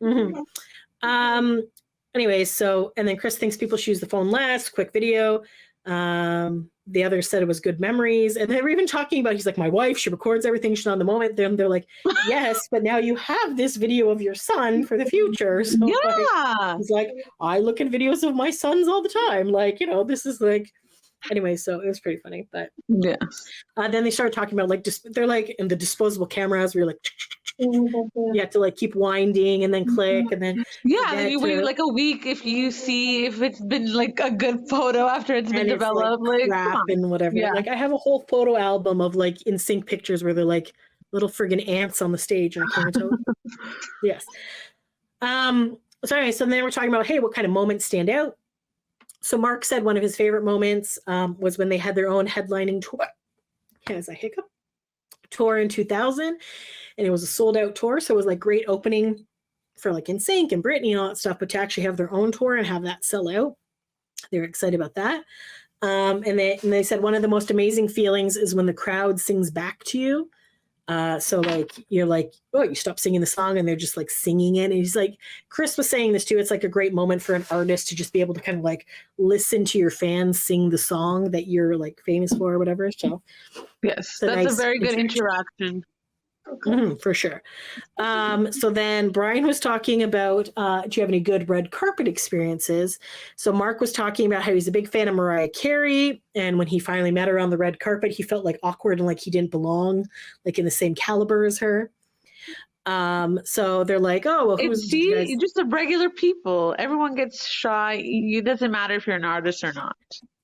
Speaker 8: Mm-hmm. Anyway, so and then Chris thinks people should use the phone less. Quick video. The other said it was good memories, and they were even talking about. He's like, my wife. She records everything. She's on the moment. Then they're like, yes, but now you have this video of your son for the future. So like, he's like, I look at videos of my sons all the time. Like, you know, this is like. Anyway, so it was pretty funny, but
Speaker 9: yeah.
Speaker 8: Then they started talking about like they're like in the disposable cameras where you're like you have to like keep winding and then click and then
Speaker 9: then you wait like a week if you see if it's been like a good photo after it's been developed, like
Speaker 8: crap and whatever. Yeah. Like I have a whole photo album of like NSYNC pictures where they're like little friggin' ants on the stage and I can't tell. Yes. So anyway, so then they were talking about, hey, what kind of moments stand out? So Mark said one of his favorite moments was when they had their own headlining tour. Has a hiccup. Tour in 2000, and it was a sold out tour. So it was like great opening for like NSYNC and Britney and all that stuff. But to actually have their own tour and have that sell out, they were excited about that. And they said one of the most amazing feelings is when the crowd sings back to you. So like you're like, oh, you stop singing the song and they're just like singing it. And he's like, Chris was saying this too. It's like a great moment for an artist to just be able to kind of like listen to your fans sing the song that you're like famous for or whatever. So
Speaker 9: yes, that's a very good interaction.
Speaker 8: For sure. So then Brian was talking about, do you have any good red carpet experiences? So Mark was talking about how he's a big fan of Mariah Carey. And when he finally met her on the red carpet, he felt like awkward and like he didn't belong like in the same caliber as her. So they're like, oh, well, who's
Speaker 9: just a regular people. Everyone gets shy. It doesn't matter if you're an artist or not.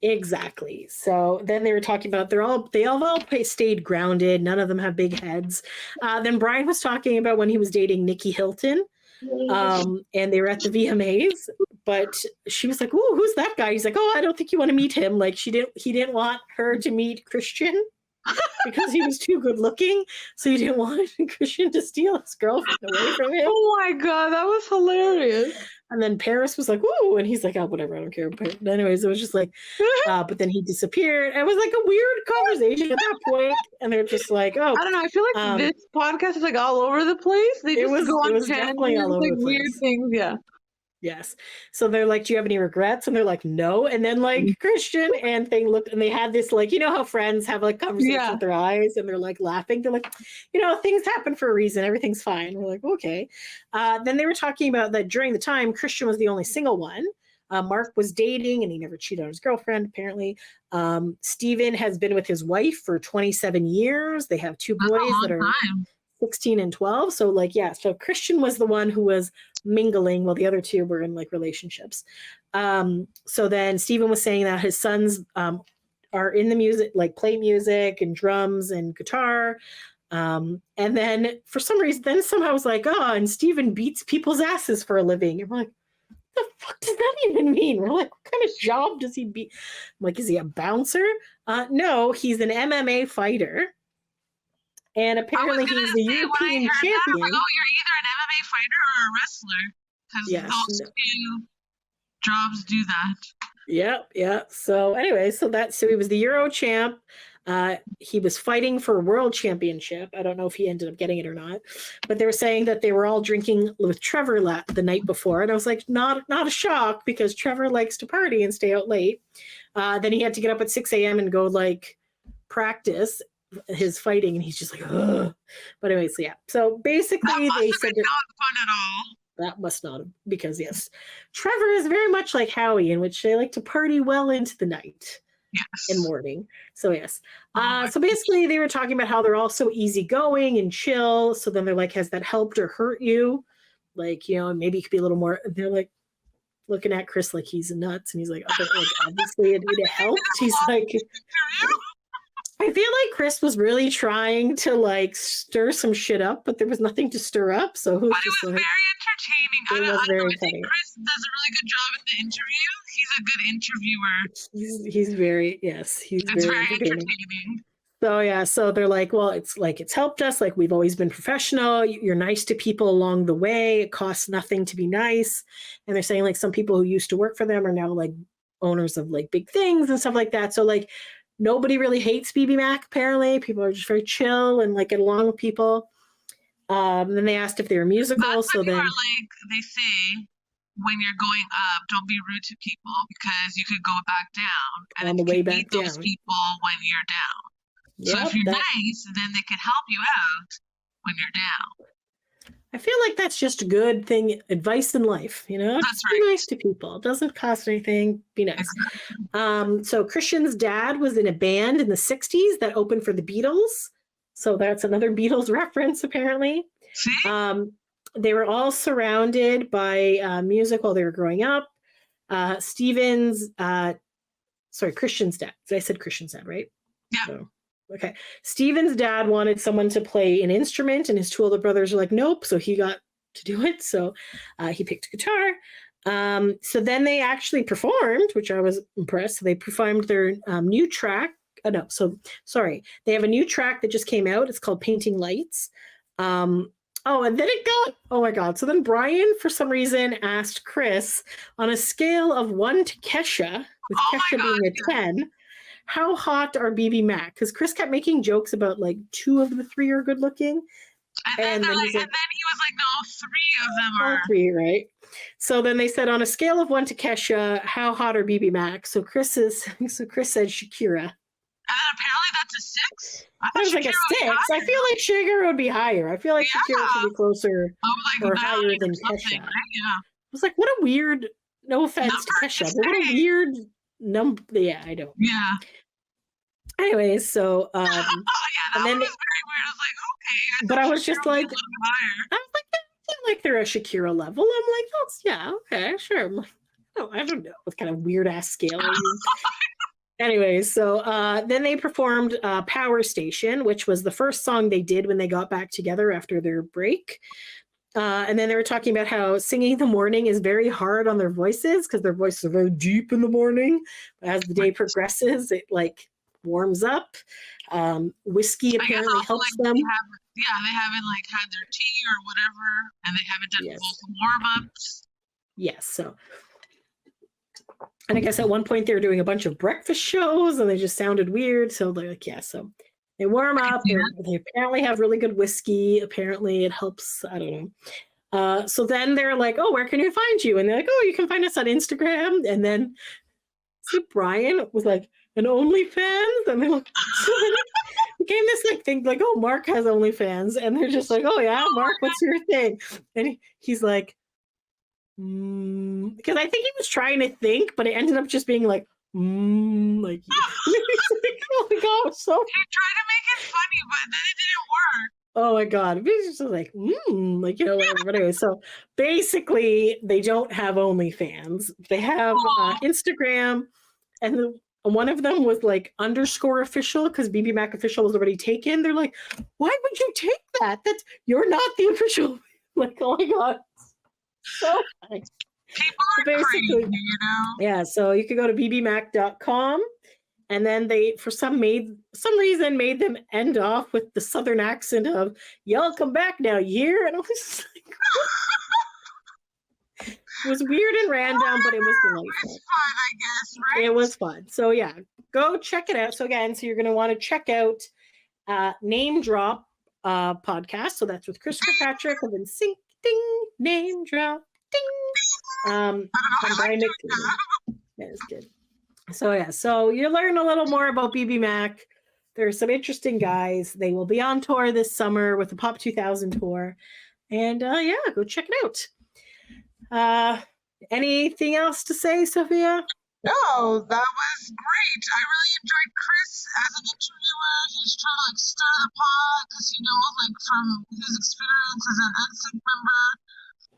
Speaker 8: Exactly. So then they were talking about they all stayed grounded. None of them have big heads. Then Brian was talking about when he was dating Nikki Hilton, and they were at the VMAs. But she was like, "Ooh, who's that guy?" He's like, "Oh, I don't think you want to meet him." Like he didn't want her to meet Christian because he was too good looking. So he didn't want Christian to steal his girlfriend away from him.
Speaker 9: Oh my god, that was hilarious.
Speaker 8: And then Paris was like, "Ooh," and he's like, "Oh, whatever, I don't care." But anyways, it was just like, but then he disappeared. It was like a weird conversation at that point, and they're just like, "Oh,
Speaker 9: I don't know." I feel like this podcast is like all over the place. They just go on tangents, like weird things. Yeah.
Speaker 8: Yes. So they're like, do you have any regrets? And they're like, no. And then like Christian and they looked and they had this like, you know how friends have like conversations with their eyes and they're like laughing. They're like, you know, things happen for a reason. Everything's fine. We're like, okay. Then they were talking about that during the time, Christian was the only single one. Mark was dating and he never cheated on his girlfriend, apparently. Steven has been with his wife for 27 years. They have two boys that are 16 and 12. So like, yeah, so Christian was the one who was mingling while the other two were in like relationships. So then Steven was saying that his sons are in the music, like play music and drums and guitar. And then for some reason, then somehow I was like, oh, and Steven beats people's asses for a living. And we're like, what the fuck does that even mean? We're like, what kind of job does he be? I'm like, is he a bouncer? No, he's an MMA fighter. And apparently he's the European champion.
Speaker 9: Like, oh, you're either an MMA fighter or a wrestler. Because those two jobs do that.
Speaker 8: Yeah. So anyway, so he was the Euro champ. He was fighting for a world championship. I don't know if he ended up getting it or not. But they were saying that they were all drinking with Trevor the night before. And I was like, not a shock because Trevor likes to party and stay out late. Then he had to get up at 6 a.m. and go like practice his fighting, and he's just like, ugh. But anyways, so yeah. So basically, they said
Speaker 9: not fun at all.
Speaker 8: That must not have, because yes, Trevor is very much like Howie, in which they like to party well into the night and morning. So yes. So basically, they were talking about how they're all so easygoing and chill. So then they're like, has that helped or hurt you? Like, you know, maybe you could be a little more. They're like, looking at Chris like he's nuts, and he's like, okay, like obviously it helped. He's like, I feel like Chris was really trying to like stir some shit up, but there was nothing to stir up. So
Speaker 9: But it was very entertaining. I think Chris does a really good job in the interview. He's a good interviewer.
Speaker 8: He's very very entertaining. So yeah, so they're like, well, it's helped us. Like we've always been professional. You're nice to people along the way. It costs nothing to be nice. And they're saying like some people who used to work for them are now like owners of like big things and stuff like that. So like nobody really hates BBMAK. Apparently, people are just very chill and like get along with people. Then they asked if they were musical.
Speaker 9: That's
Speaker 8: so then,
Speaker 9: like they say, when you're going up, don't be rude to people because you could go back down, and
Speaker 8: on the way back down,
Speaker 9: those people when you're down.
Speaker 8: Yep,
Speaker 9: so if you're nice, then they can help you out when you're down.
Speaker 8: I feel like that's just a good thing, advice in life, you know? Just be nice to people. It doesn't cost anything. Be nice. So Christian's dad was in a band in the 60s that opened for the Beatles. So that's another Beatles reference, apparently. They were all surrounded by music while they were growing up. Christian's dad. I said Christian's dad, right?
Speaker 9: Yeah.
Speaker 8: So, okay. Steven's dad wanted someone to play an instrument, and his two older brothers were like, nope. So he got to do it. So he picked a guitar. So then they actually performed, which I was impressed. So they performed their new track. They have a new track that just came out. It's called Painting Lights. And then oh my God. So then Brian, for some reason, asked Chris on a scale of 1 to Kesha, with Kesha being a 10, how hot are BBMAK? Because Chris kept making jokes about like 2 of the 3 are good looking.
Speaker 9: And then he was like, no, 3 of them are.
Speaker 8: All 3, right? So then they said on a scale of 1 to Kesha, how hot are BBMAK? So Chris said Shakira.
Speaker 9: And then apparently that's a 6?
Speaker 8: I thought it was like a 6. I feel like Shakira would be higher. I feel like Shakira should be closer or higher than Kesha.
Speaker 9: Right? Yeah.
Speaker 8: I was like, what a weird, no offense to Kesha, but what a weird number. Yeah, I know.
Speaker 9: Yeah.
Speaker 8: Anyways, so
Speaker 9: that
Speaker 8: and then
Speaker 9: was very weird. I was like, okay.
Speaker 8: But I was just like, I feel like they're a Shakira level. I'm like, oh yeah, okay, sure. I'm like, oh, I don't know what kind of weird ass scale. Anyways, so then they performed Power Station, which was the first song they did when they got back together after their break. And then they were talking about how singing in the morning is very hard on their voices because their voices are very deep in the morning. But as the day progresses, it like warms up. Whiskey apparently helps them.
Speaker 9: They haven't like had their tea or whatever, and they haven't done vocal warm-ups. Yes,
Speaker 8: so. And I guess at one point they were doing a bunch of breakfast shows and they just sounded weird. So they're like, so they warm up. They apparently have really good whiskey. Apparently it helps. I don't know. So then they're like, oh, where can you find you? And they're like, oh, you can find us on Instagram. And then Brian was like, an OnlyFans? And they're like, so then it became this like thing like, oh, Mark has OnlyFans. And they're just like, oh yeah, Mark, what's your thing? And he's like, because I think he was trying to think, but it ended up just being like, like, oh my God, so
Speaker 9: he tried to make it funny, but then it didn't work.
Speaker 8: Oh my God, it's just like, like, you know, whatever. But anyway, so basically, they don't have OnlyFans. They have Instagram, and one of them was like _official because BBMAK official was already taken. They're like, why would you take that? You're not the official. Like, oh my God. So nice.
Speaker 9: People are crazy, you know?
Speaker 8: Yeah, so you could go to bbmac.com, and then they, for some reason, made them end off with the southern accent of, y'all come back now, you hear? And I was just like, it was weird and random, but it was delightful.
Speaker 9: It's fun, I guess, right?
Speaker 8: It was fun. So yeah, go check it out. So again, you're going to want to check out Name Drop podcast. So that's with Kirkpatrick of NSYNC. Ding, name drop, ding. And Brian McFayden. That is good. So yeah, so you learn a little more about BBMAK. There's some interesting guys. They will be on tour this summer with the Pop 2000 tour. And go check it out. Anything else to say, Sophia?
Speaker 9: No, that was great. I really enjoyed Chris as an interviewer. He's trying to like stir the pot because he knows like from his experience as an NSYNC member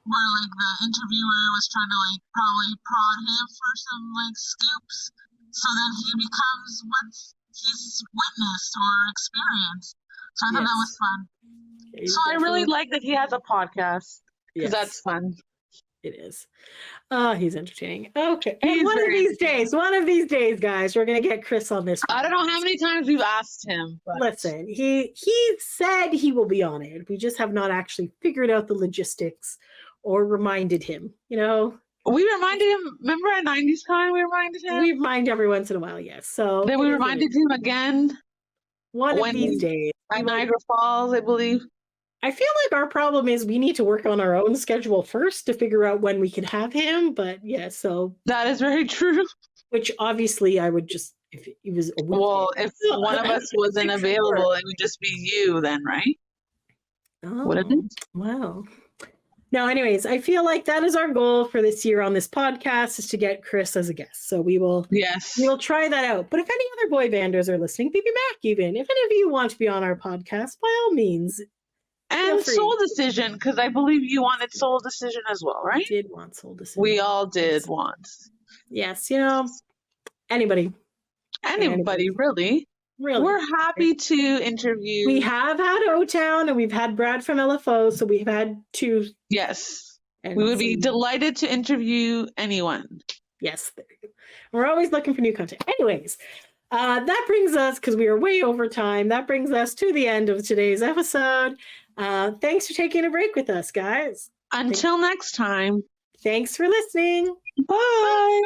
Speaker 1: where like the interviewer was trying to like probably prod him for some like scoops, so that he becomes what he's witnessed or experienced. So I thought that was fun.
Speaker 9: So I really like that he has a podcast because that's fun.
Speaker 8: It is. Oh, he's entertaining. Okay. And one of these days, guys, we're gonna get Chris on this.
Speaker 9: I don't know how many times we've asked him. But...
Speaker 8: Listen, he said he will be on it. We just have not actually figured out the logistics or reminded him. You know,
Speaker 9: we reminded him. Remember at 90s Con, we reminded him.
Speaker 8: We remind every once in a while, yes. So
Speaker 9: then we reminded him again.
Speaker 8: One of these days,
Speaker 9: at Niagara Falls, I believe.
Speaker 8: I feel like our problem is we need to work on our own schedule first to figure out when we can have him. But yeah, so
Speaker 9: that is very true.
Speaker 8: Which obviously I would just, if he was a weekend.
Speaker 9: Well, if one of us wasn't available, it would just be you then, right?
Speaker 8: Oh,
Speaker 9: wouldn't it?
Speaker 8: Wow. No, anyways, I feel like that is our goal for this year on this podcast, is to get Chris as a guest. So we will try that out. But if any other boy banders are listening, BBMAK even, if any of you want to be on our podcast, by all means.
Speaker 9: And Soul Decision, because I believe you wanted Soul Decision as well, right?
Speaker 8: I did want Soul Decision.
Speaker 9: We all did want.
Speaker 8: Yes, you know, anybody,
Speaker 9: really. We're happy to interview.
Speaker 8: We have had O-Town and we've had Brad from LFO, so we've had two.
Speaker 9: Yes. We would be delighted to interview anyone.
Speaker 8: Yes. We're always looking for new content. Anyways, that brings us, because we are way over time, that brings us to the end of today's episode. Thanks for taking a break with us, guys.
Speaker 9: Until next time.
Speaker 8: Thanks for listening.
Speaker 9: Bye.